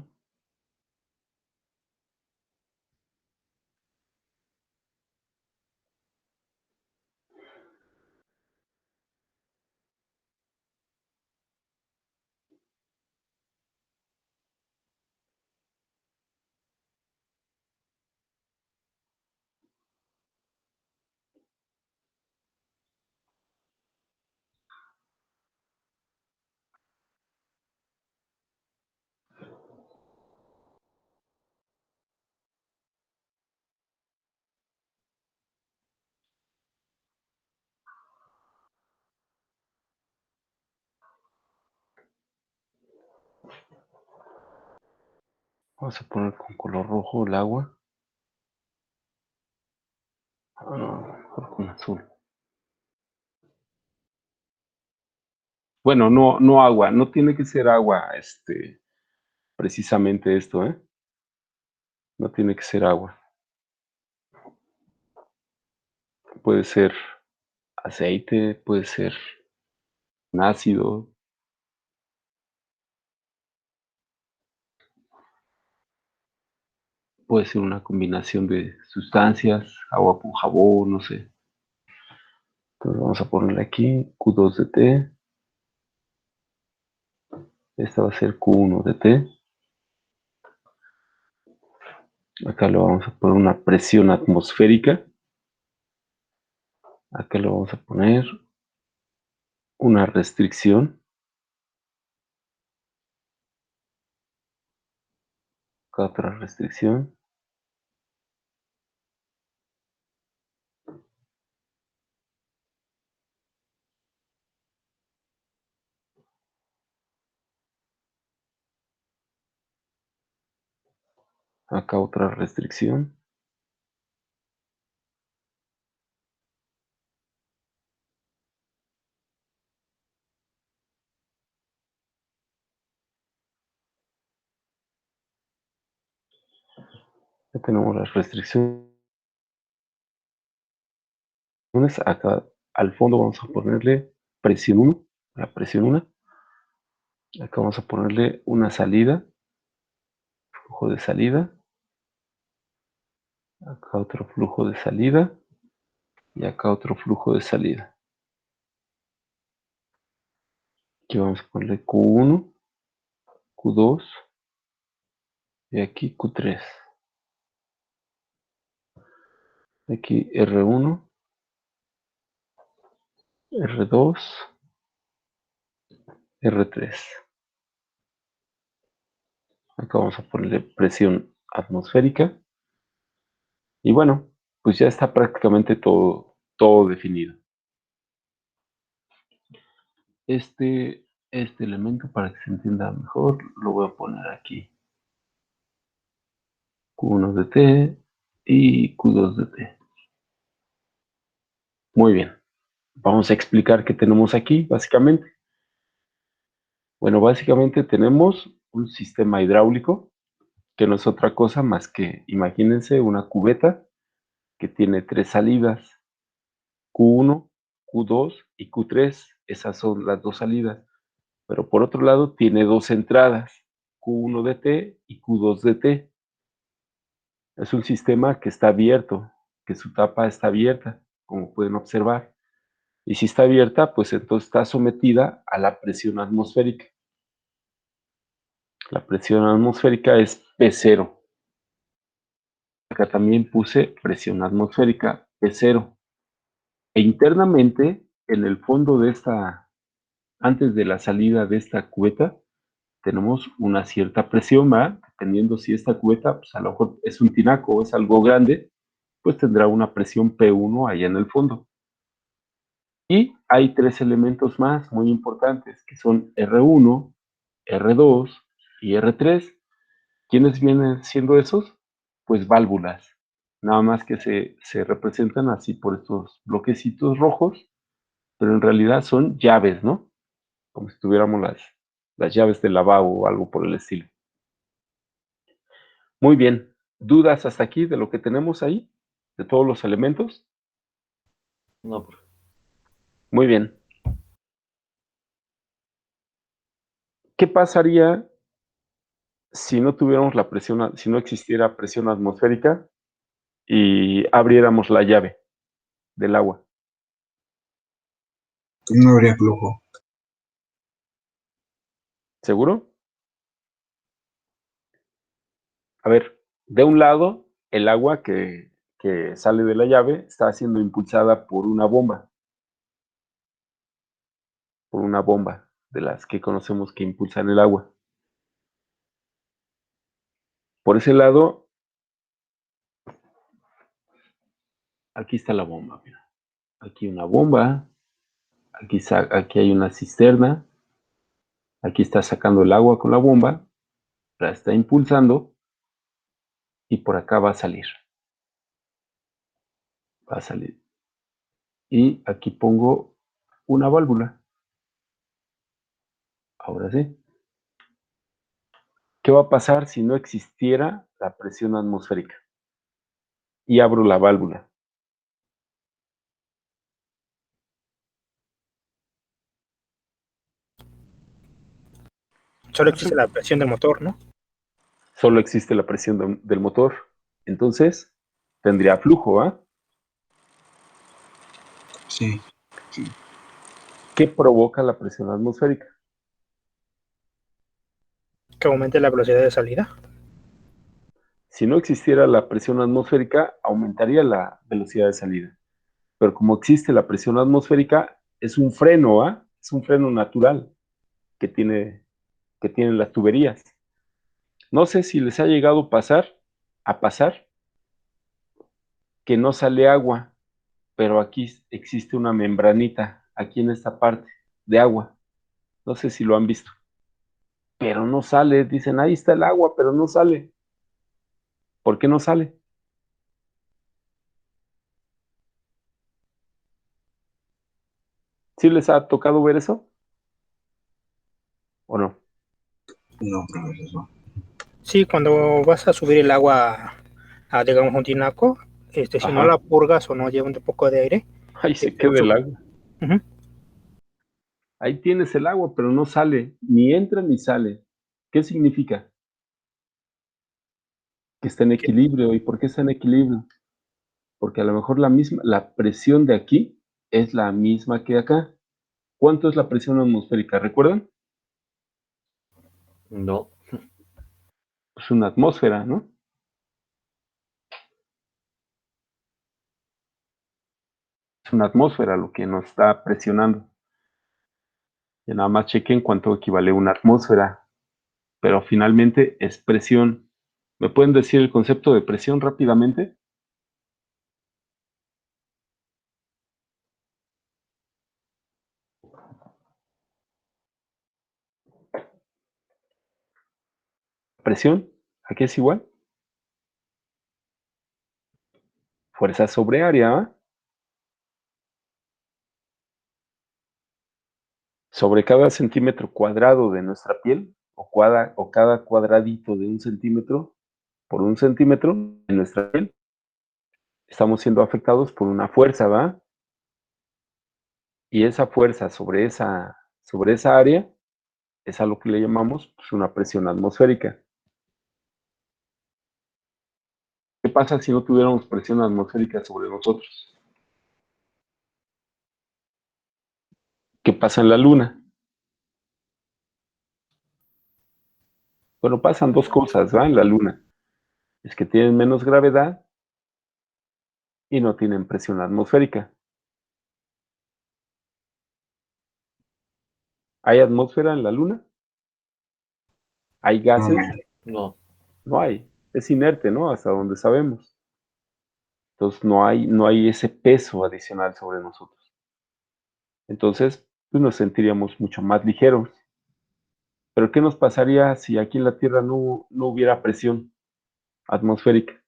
Vamos a poner con color rojo el agua. Mejor con azul. Bueno, no agua, no tiene que ser agua, precisamente esto, ¿eh? No tiene que ser agua. Puede ser aceite, puede ser un ácido, puede ser una combinación de sustancias, agua con jabón, no sé. Entonces vamos a ponerle aquí Q2 de T. Esta va a ser Q1 de T. Acá le vamos a poner una presión atmosférica. Acá le vamos a poner una restricción. Acá otra restricción. Acá otra restricción. Ya tenemos las restricciones. Acá al fondo vamos a ponerle presión 1. La presión 1. Acá vamos a ponerle una salida. Flujo de salida. Acá otro flujo de salida. Y acá otro flujo de salida. Aquí vamos a ponerle Q1, Q2 y aquí Q3. Aquí R1, R2, R3. Acá vamos a ponerle presión atmosférica. Y bueno, pues ya está prácticamente todo definido. Este elemento, para que se entienda mejor, lo voy a poner aquí. Q1 de T y Q2 de T. Muy bien. Vamos a explicar qué tenemos aquí, básicamente. Bueno, básicamente tenemos un sistema hidráulico que no es otra cosa más que, imagínense, una cubeta que tiene 3 salidas, Q1, Q2 y Q3. Esas son las 2 salidas. Pero por otro lado tiene 2 entradas, Q1 de T y Q2 de T. Es un sistema que está abierto, que su tapa está abierta, como pueden observar. Y si está abierta, pues entonces está sometida a la presión atmosférica. La presión atmosférica es P0. Acá también puse presión atmosférica P0. E internamente, en el fondo de antes de la salida de esta cubeta, tenemos una cierta presión, ¿verdad? Dependiendo si esta cubeta, pues a lo mejor es un tinaco o es algo grande, pues tendrá una presión P1 allá en el fondo. Y hay 3 elementos más muy importantes, que son R1, R2 y R3. ¿Quiénes vienen siendo esos? Pues válvulas. Nada más que se representan así por estos bloquecitos rojos, pero en realidad son llaves, ¿no? Como si tuviéramos las llaves del lavabo o algo por el estilo. Muy bien. ¿Dudas hasta aquí de lo que tenemos ahí? ¿De todos los elementos? No, profe. Muy bien. ¿Qué pasaría si no tuviéramos la presión, si no existiera presión atmosférica y abriéramos la llave del agua? No habría flujo. ¿Seguro? A ver, de un lado, el agua que sale de la llave está siendo impulsada por una bomba de las que conocemos que impulsan el agua. Por ese lado, aquí está la bomba, mira. Aquí una bomba, aquí hay una cisterna, aquí está sacando el agua con la bomba, la está impulsando y por acá va a salir. Va a salir. Y aquí pongo una válvula. Ahora sí. ¿Qué va a pasar si no existiera la presión atmosférica? Y abro la válvula. Solo existe la presión del motor, ¿no? Solo existe la presión del motor. Entonces, tendría flujo, ¿ah? Sí. ¿Qué provoca la presión atmosférica? Que aumente la velocidad de salida. Si no existiera la presión atmosférica, aumentaría la velocidad de salida. Pero como existe la presión atmosférica, es un freno, ¿ah? Es un freno natural que tienen las tuberías. No sé si les ha llegado a pasar que no sale agua, pero aquí existe una membranita, aquí en esta parte, de agua. No sé si lo han visto. Pero no sale, dicen, ahí está el agua, pero no sale. ¿Por qué no sale? ¿Sí les ha tocado ver eso? ¿O no? No, profe, eso. Sí, cuando vas a subir el agua a, digamos, un tinaco, si no Ajá. la purgas o no lleva un poco de aire, Ahí se pero queda el agua. Ujú. Ahí tienes el agua, pero no sale, ni entra ni sale. ¿Qué significa? Que está en equilibrio. ¿Y por qué está en equilibrio? Porque a lo mejor la presión de aquí es la misma que acá. ¿Cuánto es la presión atmosférica? ¿Recuerdan? No. Es una atmósfera, ¿no? Es una atmósfera lo que nos está presionando. Y nada más chequen cuánto equivale una atmósfera. Pero finalmente es presión. ¿Me pueden decir el concepto de presión rápidamente? Presión, ¿a qué es igual? Fuerza sobre área, ¿ah? Sobre cada centímetro cuadrado de nuestra piel, o cada cuadradito de un centímetro por un centímetro en nuestra piel, estamos siendo afectados por una fuerza, ¿va? Y esa fuerza sobre esa área es a lo que le llamamos pues, una presión atmosférica. ¿Qué pasa si no tuviéramos presión atmosférica sobre nosotros? ¿Qué pasa en la Luna? Bueno, pasan dos cosas, ¿va? En la Luna. Es que tienen menos gravedad y no tienen presión atmosférica. ¿Hay atmósfera en la Luna? ¿Hay gases? No. No hay. Es inerte, ¿no? Hasta donde sabemos. Entonces no hay ese peso adicional sobre nosotros. Entonces, pues nos sentiríamos mucho más ligeros. Pero ¿qué nos pasaría si aquí en la Tierra no hubiera presión atmosférica?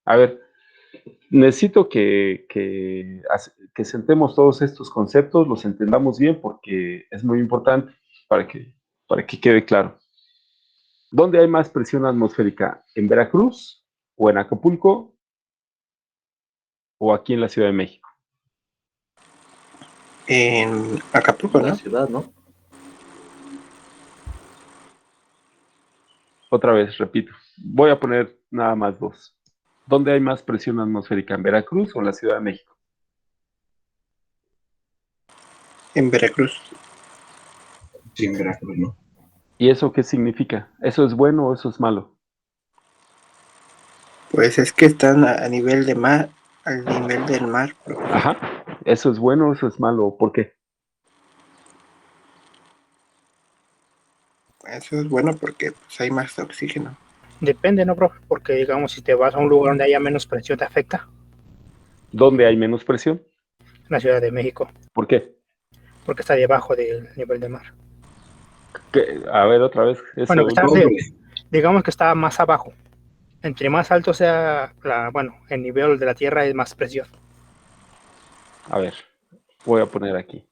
A ver, necesito que sentemos todos estos conceptos, los entendamos bien porque es muy importante para para que quede claro. ¿Dónde hay más presión atmosférica? ¿En Veracruz o en Acapulco o aquí en la Ciudad de México? En Acapulco, La ¿no? ciudad, ¿no? Otra vez, repito, voy a poner nada más dos. ¿Dónde hay más presión atmosférica? ¿En Veracruz o en la Ciudad de México? En Veracruz. Sí, en Veracruz, ¿no? ¿Y eso qué significa? ¿Eso es bueno o eso es malo? Pues es que están a nivel de mar, al nivel del mar. Ajá. ¿Eso es bueno o eso es malo? ¿Por qué? Eso es bueno porque pues, hay más oxígeno. Depende, ¿no, profe? Porque digamos, si te vas a un lugar donde haya menos presión, te afecta. ¿Dónde hay menos presión? En la Ciudad de México, ¿Por qué? porque está debajo del nivel del mar. A ver, otra vez, Bueno, eso. digamos que está más abajo. Entre más alto sea el nivel de la Tierra es más presión. A ver, voy a poner aquí.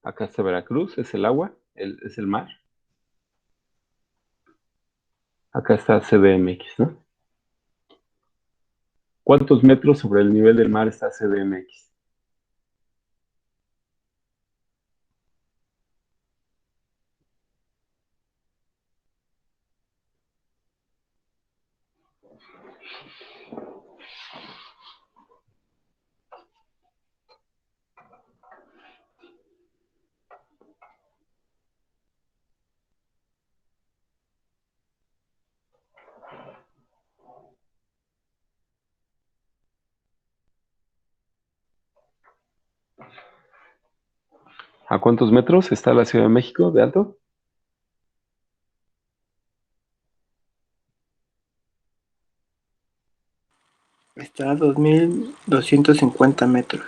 Acá está Veracruz, es el agua, es el mar. Acá está CDMX, ¿no? ¿Cuántos metros sobre el nivel del mar está CDMX? ¿A cuántos metros está la Ciudad de México de alto? Está a 2.250 metros.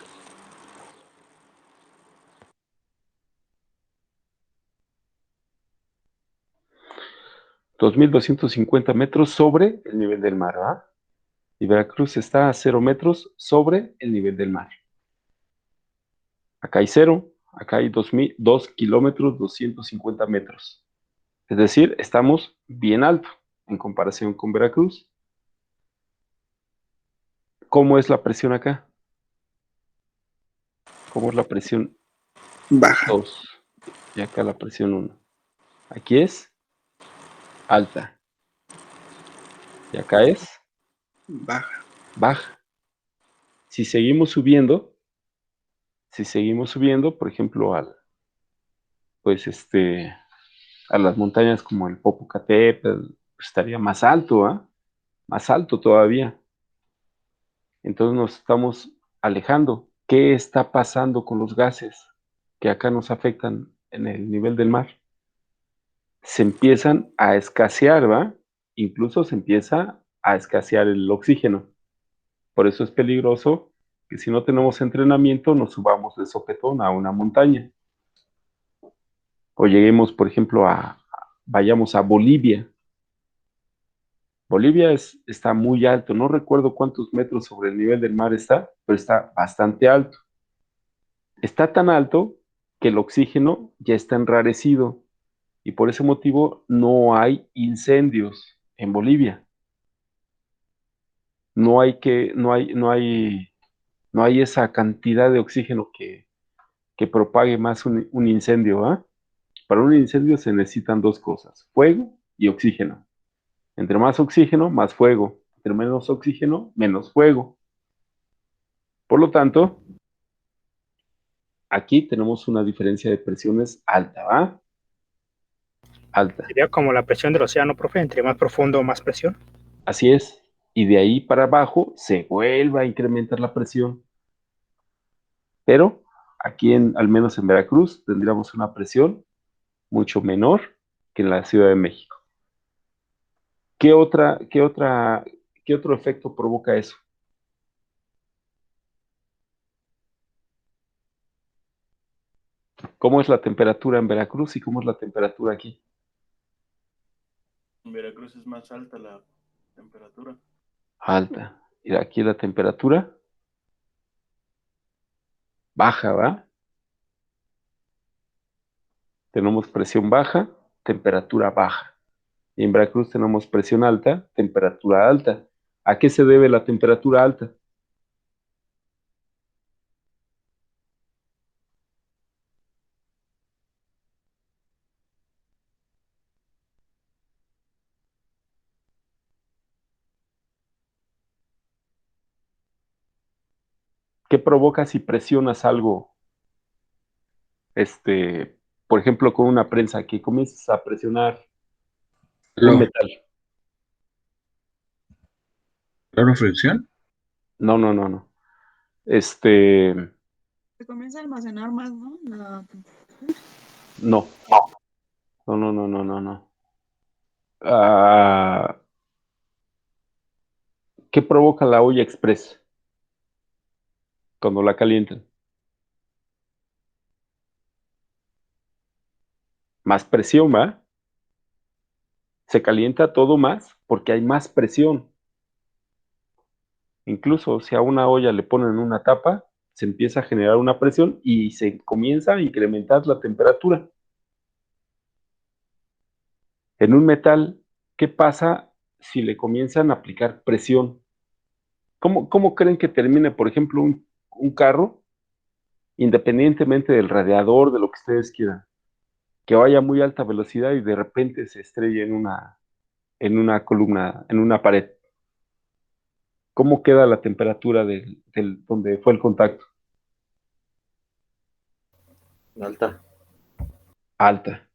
2.250 metros sobre el nivel del mar, ¿verdad? Y Veracruz está a 0 metros sobre el nivel del mar. Acá hay 0, acá hay 2 kilómetros 250 metros. Es decir, estamos bien alto en comparación con Veracruz. ¿Cómo es la presión acá? ¿Cómo es la presión? Baja. 2. Y acá la presión 1. Aquí es alta. Y acá es Baja. baja. Si seguimos subiendo, por ejemplo, pues a las montañas como el Popocatépetl, pues estaría más alto, ¿ah? Más alto todavía. Entonces nos estamos alejando. ¿Qué está pasando con los gases que acá nos afectan en el nivel del mar? Se empiezan a escasear, ¿va? Incluso se empieza a escasear el oxígeno. Por eso es peligroso que si no tenemos entrenamiento nos subamos de sopetón a una montaña. O lleguemos, por ejemplo, vayamos a Bolivia. Bolivia está muy alto, no recuerdo cuántos metros sobre el nivel del mar está, pero está bastante alto. Está tan alto que el oxígeno ya está enrarecido y por ese motivo no hay incendios en Bolivia. No hay esa cantidad de oxígeno que propague más un incendio, ¿ah? Para un incendio se necesitan 2 cosas, fuego y oxígeno. Entre más oxígeno, más fuego. Entre menos oxígeno, menos fuego. Por lo tanto, aquí tenemos una diferencia de presiones alta, ¿va? Alta. Sería como la presión del océano, profe, entre más profundo, más presión. Así es. Y de ahí para abajo se vuelve a incrementar la presión. Pero aquí, al menos en Veracruz, tendríamos una presión mucho menor que en la Ciudad de México. ¿Qué otro efecto provoca eso? ¿Cómo es la temperatura en Veracruz y cómo es la temperatura aquí? En Veracruz es más alta la temperatura. Alta. Y aquí la temperatura baja, ¿va? Tenemos presión baja, temperatura baja. Y en Veracruz tenemos presión alta, temperatura alta. ¿A qué se debe la temperatura alta? ¿Qué provoca si presionas algo, por ejemplo, con una prensa, que comienzas a presionar un metal? ¿Claro, fricción? No, no, no, no. Este, Se comienza a almacenar más, ¿no? no. No, no, no, no, no, no. Ah, ¿qué provoca la olla express cuando la calientan? Más presión, ¿va? Se calienta todo más porque hay más presión. Incluso si a una olla le ponen una tapa, se empieza a generar una presión y se comienza a incrementar la temperatura. En un metal, ¿qué pasa si le comienzan a aplicar presión? ¿Cómo creen que termine, por ejemplo, un carro, independientemente del radiador, de lo que ustedes quieran, que vaya a muy alta velocidad y de repente se estrelle en una columna, en una pared? ¿Cómo queda la temperatura donde fue el contacto? Alta. Alta,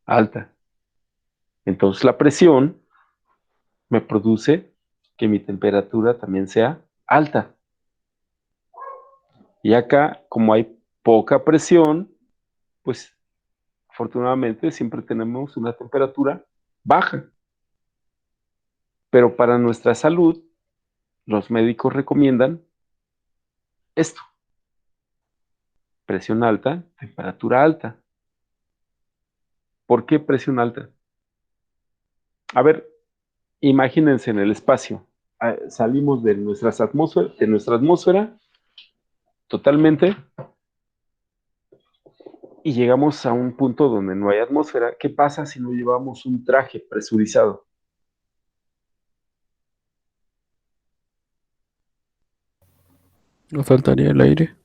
alta. Entonces la presión me produce que mi temperatura también sea alta. Y acá, como hay poca presión, pues afortunadamente siempre tenemos una temperatura baja. Pero para nuestra salud, los médicos recomiendan esto: presión alta, temperatura alta. ¿Por qué presión alta? A ver, imagínense en el espacio. Salimos de nuestra atmósfera totalmente y llegamos a un punto donde no hay atmósfera. ¿Qué pasa si no llevamos un traje presurizado? Nos faltaría el aire.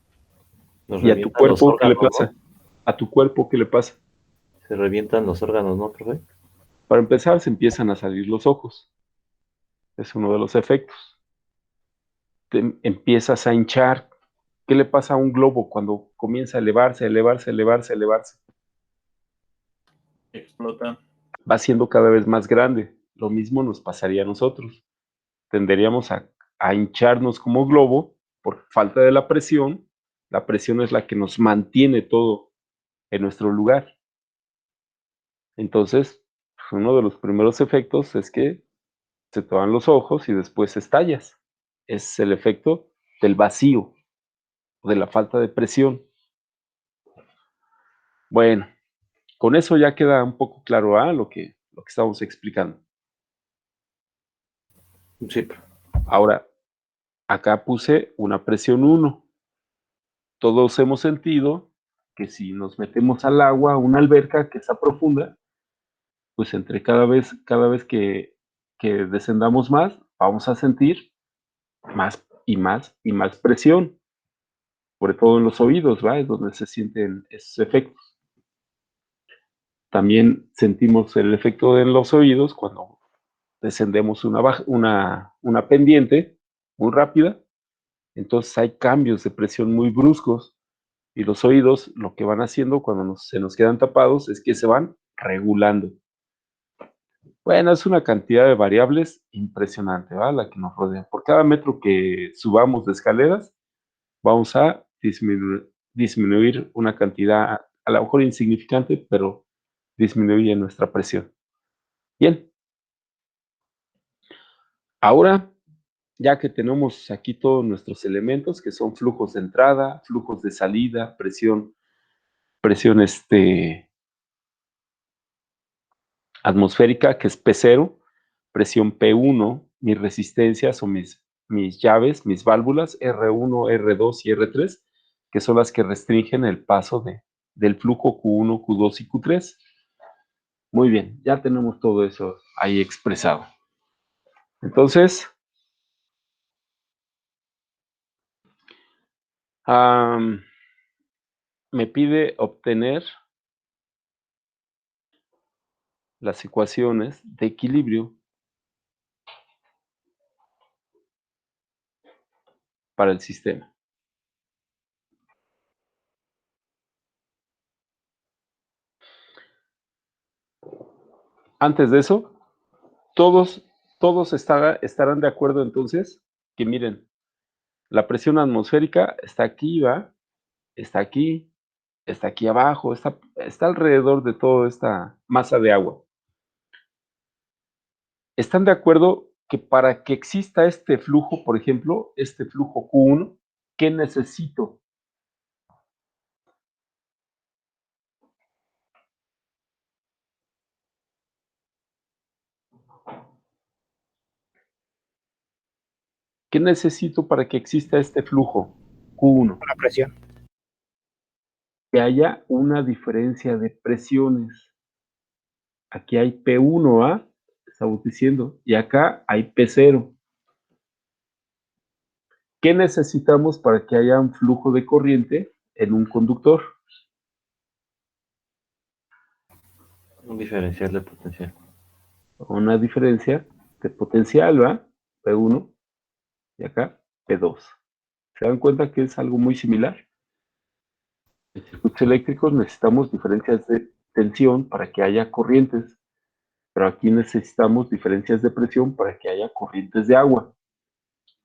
Nos ¿Y a tu revientan los cuerpo qué le órganos, pasa? ¿no? ¿A tu cuerpo qué le pasa? Se revientan los órganos, ¿no, profe? Para empezar, se empiezan a salir los ojos. Es uno de los efectos. Te empiezas a hinchar. ¿Qué le pasa a un globo cuando comienza a elevarse, elevarse, elevarse, elevarse? Explota. Va siendo cada vez más grande. Lo mismo nos pasaría a nosotros. Tenderíamos a hincharnos como globo por falta de la presión. La presión es la que nos mantiene todo en nuestro lugar. Entonces, uno de los primeros efectos es que se te van los ojos y después estallas. Es el efecto del vacío, de la falta de presión. Bueno, con eso ya queda un poco claro lo que estamos explicando. Sí. Ahora, acá puse una presión 1. Todos hemos sentido que si nos metemos al agua, a una alberca que está profunda, pues entre cada vez que descendamos más, vamos a sentir más y más y más presión, sobre todo en los oídos, ¿va? Es donde se sienten esos efectos. También sentimos el efecto en los oídos cuando descendemos una pendiente muy rápida, entonces hay cambios de presión muy bruscos y los oídos lo que van haciendo cuando se nos quedan tapados es que se van regulando. Bueno, es una cantidad de variables impresionante, ¿va? La que nos rodea. Por cada metro que subamos de escaleras, vamos a disminuir una cantidad, a lo mejor insignificante, pero disminuye nuestra presión. Bien. Ahora, ya que tenemos aquí todos nuestros elementos, que son flujos de entrada, flujos de salida, presión atmosférica, que es P0, presión P1, mis resistencias o mis llaves, mis válvulas R1, R2 y R3, que son las que restringen el paso del flujo Q1, Q2 y Q3. Muy bien, ya tenemos todo eso ahí expresado. Entonces, me pide obtener las ecuaciones de equilibrio para el sistema. Antes de eso, todos estarán de acuerdo entonces que miren, la presión atmosférica está aquí, ¿va? Está aquí abajo, está alrededor de toda esta masa de agua. ¿Están de acuerdo que para que exista este flujo, por ejemplo, este flujo Q1, ¿qué necesito? ¿Qué necesito para que exista este flujo Q1? Una presión. Que haya una diferencia de presiones. Aquí hay P1, estamos diciendo, y acá hay P0. ¿Qué necesitamos para que haya un flujo de corriente en un conductor? Un diferencial de potencial. Una diferencia de potencial, ¿va? P1 y acá P2. ¿Se dan cuenta que es algo muy similar? En circuitos eléctricos necesitamos diferencias de tensión para que haya corrientes, pero aquí necesitamos diferencias de presión para que haya corrientes de agua.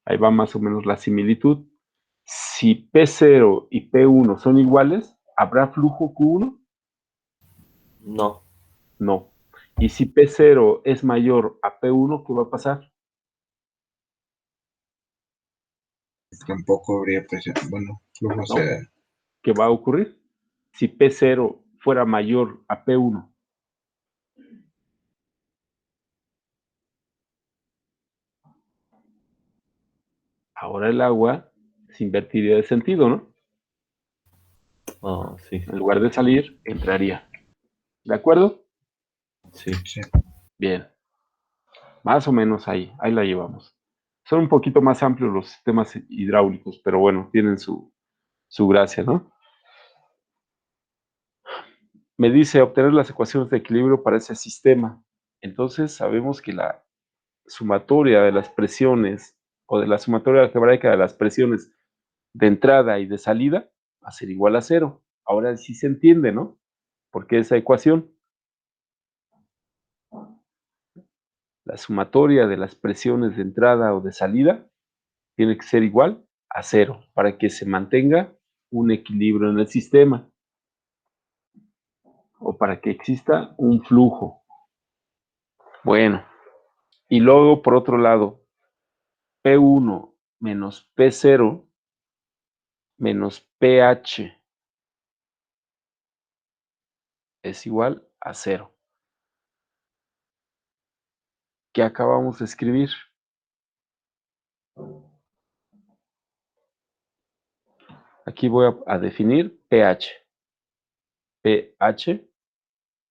Ahí va más o menos la similitud. Si P0 y P1 son iguales, ¿habrá flujo Q1? No. No. Y si P0 es mayor a P1, ¿qué va a pasar? Tampoco habría presión. Bueno, flujo No. sea. ¿Qué va a ocurrir? Si P0 fuera mayor a P1, Ahora el agua se invertiría de sentido, ¿no? Ah, sí, En lugar de salir, entraría. ¿De acuerdo? sí. Sí. Bien. Más o menos ahí la llevamos. Son un poquito más amplios los sistemas hidráulicos, pero bueno, tienen su gracia, ¿no? Me dice obtener las ecuaciones de equilibrio para ese sistema. Entonces sabemos que la sumatoria de las presiones o de la sumatoria algebraica de las presiones de entrada y de salida va a ser igual a 0. Ahora sí se entiende, ¿no? Porque esa ecuación, la sumatoria de las presiones de entrada o de salida, tiene que ser igual a 0 para que se mantenga un equilibrio en el sistema o para que exista un flujo. Bueno, y luego por otro lado, P1 menos P0 menos pH es igual a 0. ¿Qué acabamos de escribir? Aquí voy a definir pH. pH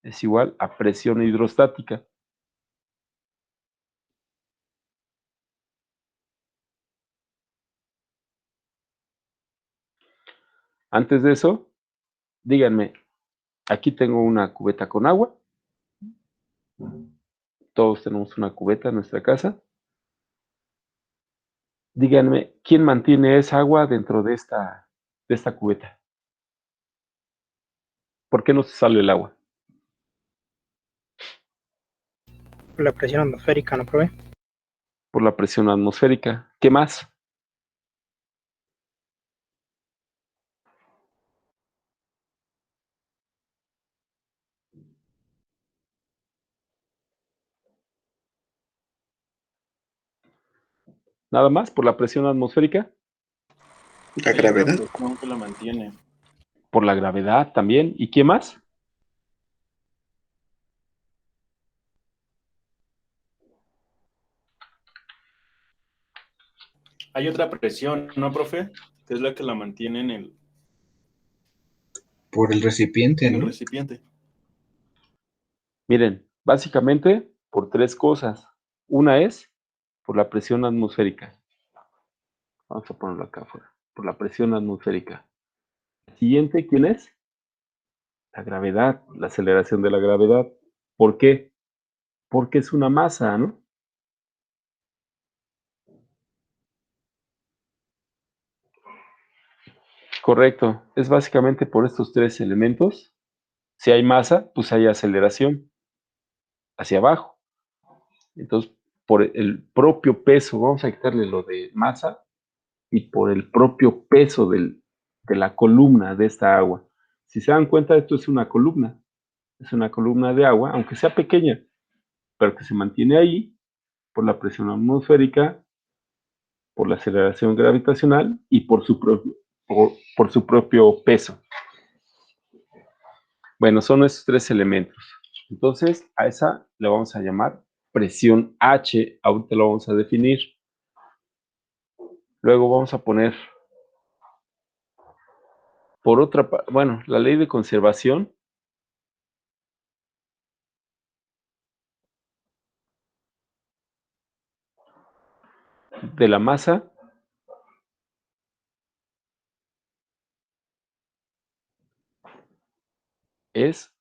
es igual a presión hidrostática. Antes de eso, díganme, aquí tengo una cubeta con agua. Todos tenemos una cubeta en nuestra casa. Díganme, ¿quién mantiene esa agua dentro de esta cubeta? ¿Por qué no se sale el agua? La presión atmosférica, ¿no, profe? Por la presión atmosférica. ¿Qué más? ¿Nada más? ¿Por la presión atmosférica? La gravedad. La presión que la mantiene. Por la gravedad también. ¿Y qué más? Hay otra presión, ¿no, profe? Que es la que la mantiene Por el recipiente, en ¿no? el recipiente. Miren, básicamente por tres cosas. Una es por la presión atmosférica. Vamos a ponerlo acá afuera. Por la presión atmosférica. Siguiente, ¿quién es? La gravedad, la aceleración de la gravedad. ¿Por qué? Porque es una masa, ¿no? Correcto. Es básicamente por estos tres elementos. Si hay masa, pues hay aceleración hacia abajo. Entonces, por el propio peso, vamos a quitarle lo de masa, y por el propio peso de la columna de esta agua. Si se dan cuenta, esto es una columna de agua, aunque sea pequeña, pero que se mantiene ahí por la presión atmosférica, por la aceleración gravitacional y por su propio peso. Bueno, son esos tres elementos. Entonces, a esa le vamos a llamar presión H, ahorita lo vamos a definir. Luego vamos a poner, por otra parte, bueno, la ley de conservación de la masa es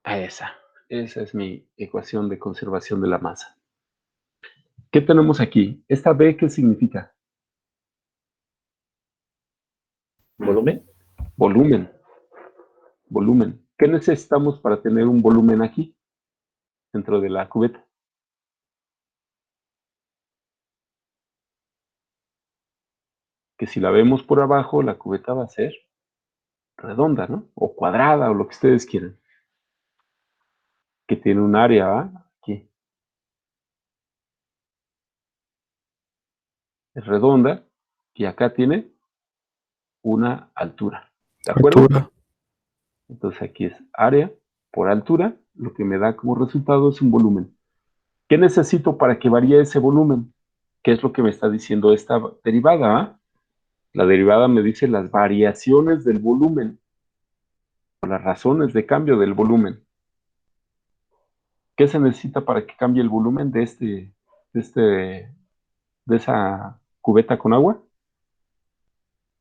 a esa. Esa es mi ecuación de conservación de la masa. ¿Qué tenemos aquí? ¿Esta B qué significa? ¿Volumen? Volumen. Volumen. ¿Qué necesitamos para tener un volumen aquí, dentro de la cubeta? Que si la vemos por abajo, la cubeta va a ser redonda, ¿no? O cuadrada, o lo que ustedes quieran. Que tiene un área, ¿va? Aquí. Es redonda y acá tiene una altura. ¿De acuerdo? Altura. Entonces aquí es área por altura, lo que me da como resultado es un volumen. ¿Qué necesito para que varíe ese volumen? ¿Qué es lo que me está diciendo esta derivada? La derivada me dice las variaciones del volumen, o las razones de cambio del volumen. ¿Qué se necesita para que cambie el volumen de esa cubeta con agua?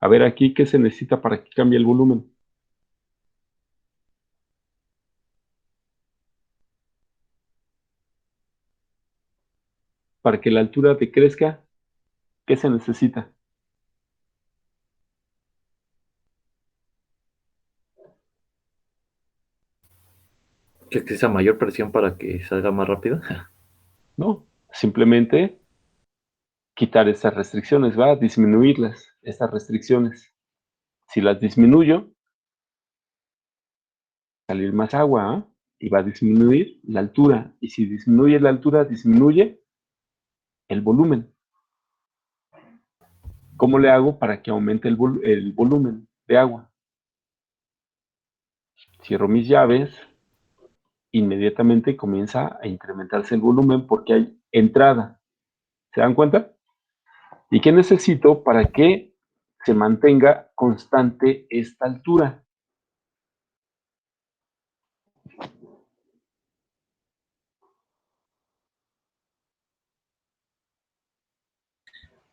A ver aquí, ¿qué se necesita para que cambie el volumen? Para que la altura decrezca, ¿qué se necesita? Que exista mayor presión para que salga más rápido. No, simplemente quitar estas restricciones, va a disminuirlas, estas restricciones. Si las disminuyo, salir más agua, ¿eh? Y va a disminuir la altura. Y si disminuye la altura, disminuye el volumen. ¿Cómo le hago para que aumente el volumen de agua? Cierro mis llaves, inmediatamente comienza a incrementarse el volumen porque hay entrada. ¿Se dan cuenta? ¿Y qué necesito para que se mantenga constante esta altura?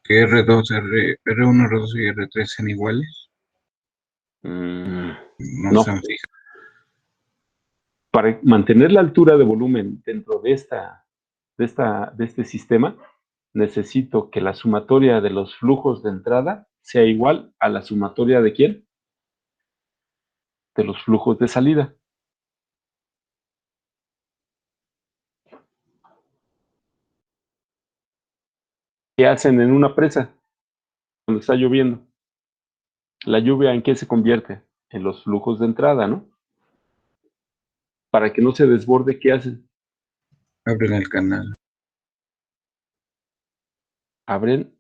Que R2, R1, R2 y R3 sean iguales. No No. están fijas. Para mantener la altura de volumen dentro de este sistema, necesito que la sumatoria de los flujos de entrada sea igual a la sumatoria de ¿quién? De los flujos de salida. ¿Qué hacen en una presa cuando está lloviendo? La lluvia, ¿en qué se convierte? En los flujos de entrada, ¿no? Para que no se desborde, ¿qué hacen? Abren el canal. Abren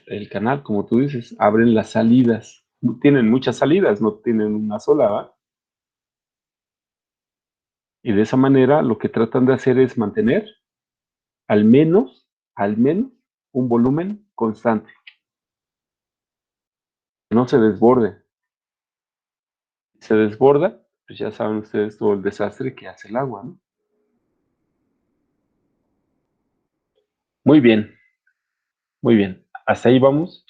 el canal, como tú dices, abren las salidas. Tienen muchas salidas, no tienen una sola, ¿va? Y de esa manera lo que tratan de hacer es mantener al menos un volumen constante. Que no se desborde. Si se desborda, pues ya saben ustedes todo el desastre que hace el agua, ¿no? Muy bien, muy bien. Hasta ahí vamos.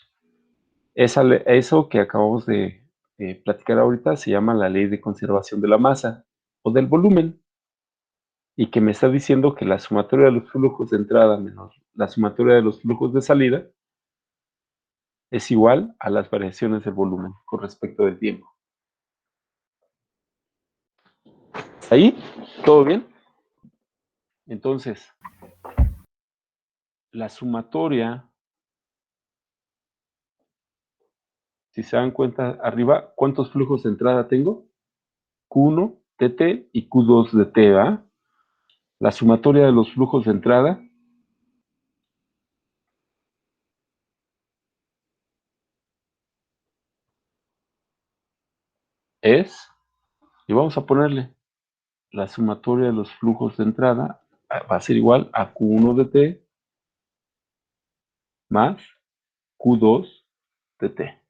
Eso que acabamos de platicar ahorita se llama la ley de conservación de la masa o del volumen. Y que me está diciendo que la sumatoria de los flujos de entrada menos la sumatoria de los flujos de salida es igual a las variaciones del volumen con respecto del tiempo. ¿Ahí? ¿Todo bien? Entonces, la sumatoria, si se dan cuenta arriba, ¿cuántos flujos de entrada tengo? Q1 de T y Q2 de T, ¿va? La sumatoria de los flujos de entrada es, y vamos a ponerle, la sumatoria de los flujos de entrada va a ser igual a Q1 de T más Q2 de T.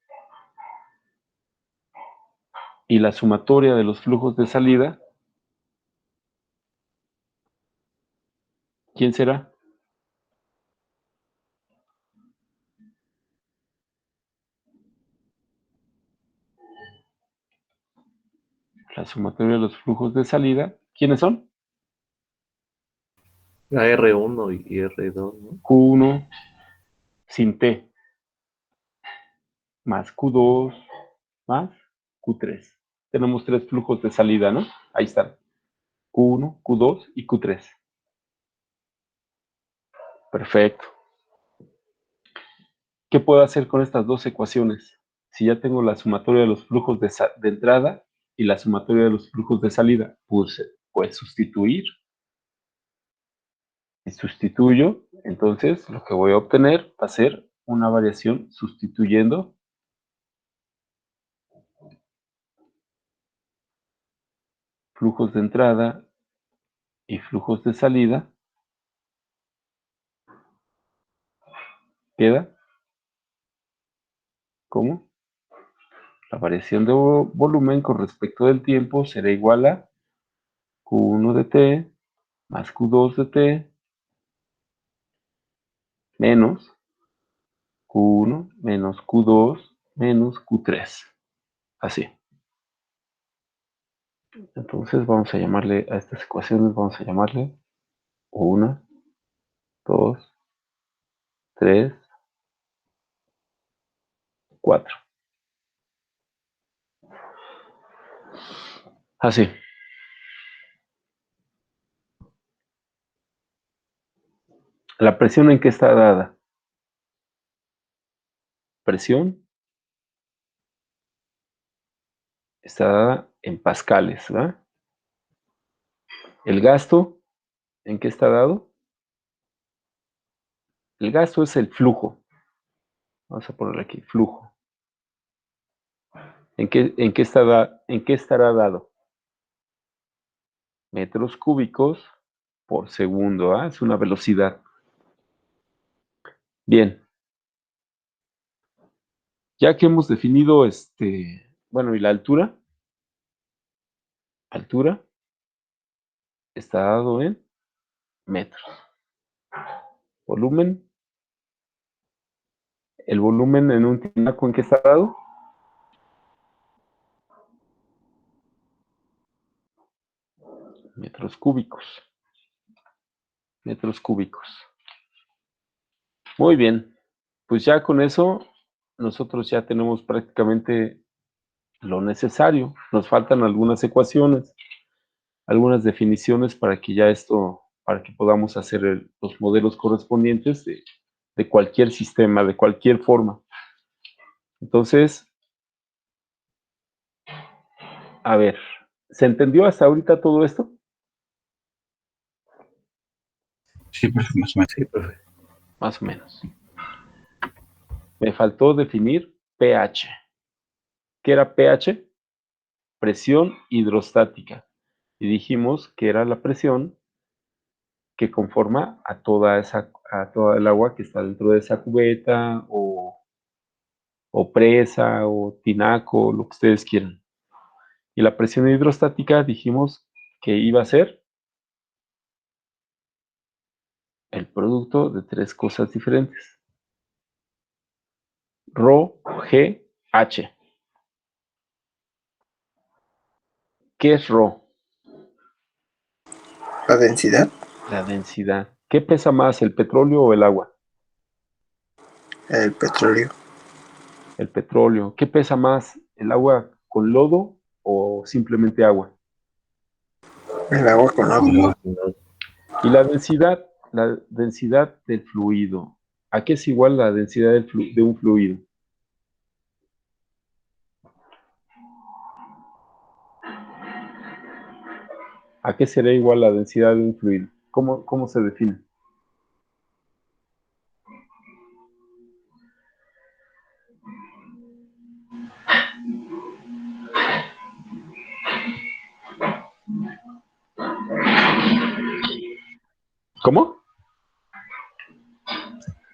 Y la sumatoria de los flujos de salida, ¿quién será? La sumatoria de los flujos de salida, ¿quiénes son? La R1 y R2, ¿no? Q1 sin T, más Q2, más Q3. Tenemos tres flujos de salida, ¿no? Ahí están. Q1, Q2 y Q3. Perfecto. ¿Qué puedo hacer con estas dos ecuaciones? Si ya tengo la sumatoria de los flujos de entrada y la sumatoria de los flujos de salida, pues sustituir. Si sustituyo, entonces lo que voy a obtener va a ser una variación sustituyendo flujos de entrada y flujos de salida, queda como la variación de volumen con respecto del tiempo será igual a Q1 de t más Q2 de t menos Q1 menos Q2 menos Q3. Así. Entonces vamos a llamarle a estas ecuaciones, vamos a llamarle 1, 2, 3, 4. Así. ¿La presión en qué está dada? Presión está dada en pascales, ¿verdad? ¿El gasto en qué está dado? El gasto es el flujo. Vamos a ponerle aquí, flujo. ¿En qué estará dado? Metros cúbicos por segundo, ¿ah? Es una velocidad. Bien. Ya que hemos definido bueno, y la altura está dado en metros. Volumen, el volumen en un tinaco, ¿en qué está dado? Metros cúbicos. Metros cúbicos. Muy bien. Pues ya con eso, nosotros ya tenemos prácticamente lo necesario. Nos faltan algunas ecuaciones, algunas definiciones para que ya para que podamos hacer los modelos correspondientes de cualquier sistema, de cualquier forma. Entonces, a ver, ¿se entendió hasta ahorita todo esto? Sí, profe, más o menos. Sí, profe. Más o menos. Me faltó definir pH. ¿Qué era pH? Presión hidrostática. Y dijimos que era la presión que conforma a toda el agua que está dentro de esa cubeta o presa o tinaco, lo que ustedes quieran. Y la presión hidrostática dijimos que iba a ser el producto de tres cosas diferentes. Rho, G, H. ¿Qué es Rho? La densidad, La densidad. ¿Qué pesa más, el petróleo o el agua? el petróleo, El petróleo. ¿Qué pesa más, el agua con lodo o simplemente agua? el agua con agua, No. Y la densidad del fluido. ¿A qué es igual la densidad de un fluido? ¿A qué será igual la densidad de un fluido? ¿Cómo se define? ¿Cómo?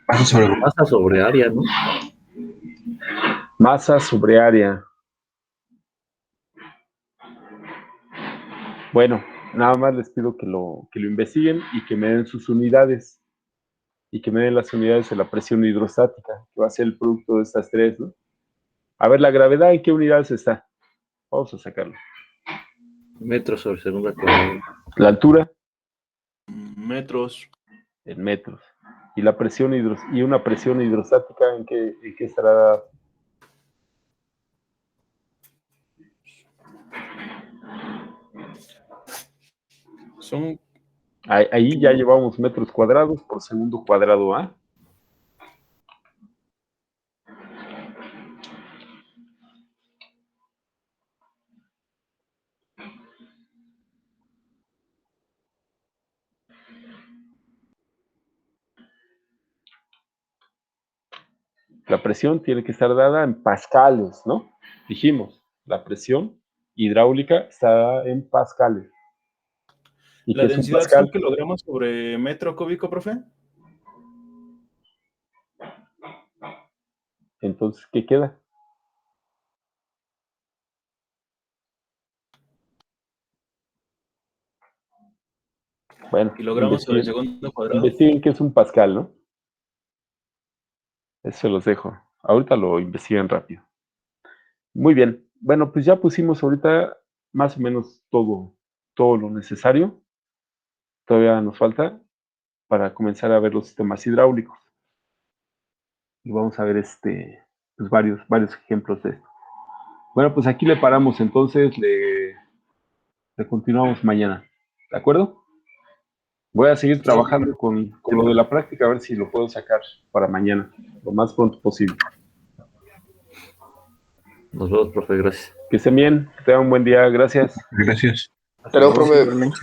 Masa sobre volumen. Masa sobre área, ¿no? Masa sobre área. Bueno, nada más les pido que lo investiguen y que me den sus unidades. Y que me den las unidades de la presión hidrostática, que va a ser el producto de estas tres, ¿no? A ver, la gravedad, ¿en qué unidades está? Vamos a sacarlo. Metros sobre segundo al cuadrado. La altura, Metros. en metros. Y la presión y una presión hidrostática, ¿en qué estará? Son Ahí ya llevamos metros cuadrados por segundo cuadrado, ¿ah? La presión tiene que estar dada en pascales, ¿no? Dijimos, la presión hidráulica está en pascales. ¿Y ¿La qué es un densidad pascal? son kilogramos sobre metro cúbico, profe? Entonces, ¿qué queda? Bueno, Kilogramos sobre segundo cuadrado. investiguen qué es un pascal, ¿no? Eso se los dejo. Ahorita lo investigan rápido. Muy bien. Bueno, pues ya pusimos ahorita más o menos todo lo necesario. Todavía nos falta para comenzar a ver los sistemas hidráulicos. Y vamos a ver pues varios ejemplos de esto. Bueno, pues aquí le paramos, entonces le continuamos mañana. ¿De acuerdo? Voy a seguir trabajando con lo de la práctica, a ver si lo puedo sacar para mañana, lo más pronto posible. Nos vemos, profe, gracias. Que estén bien, que tengan un buen día, gracias. Gracias. Hasta luego. Profe.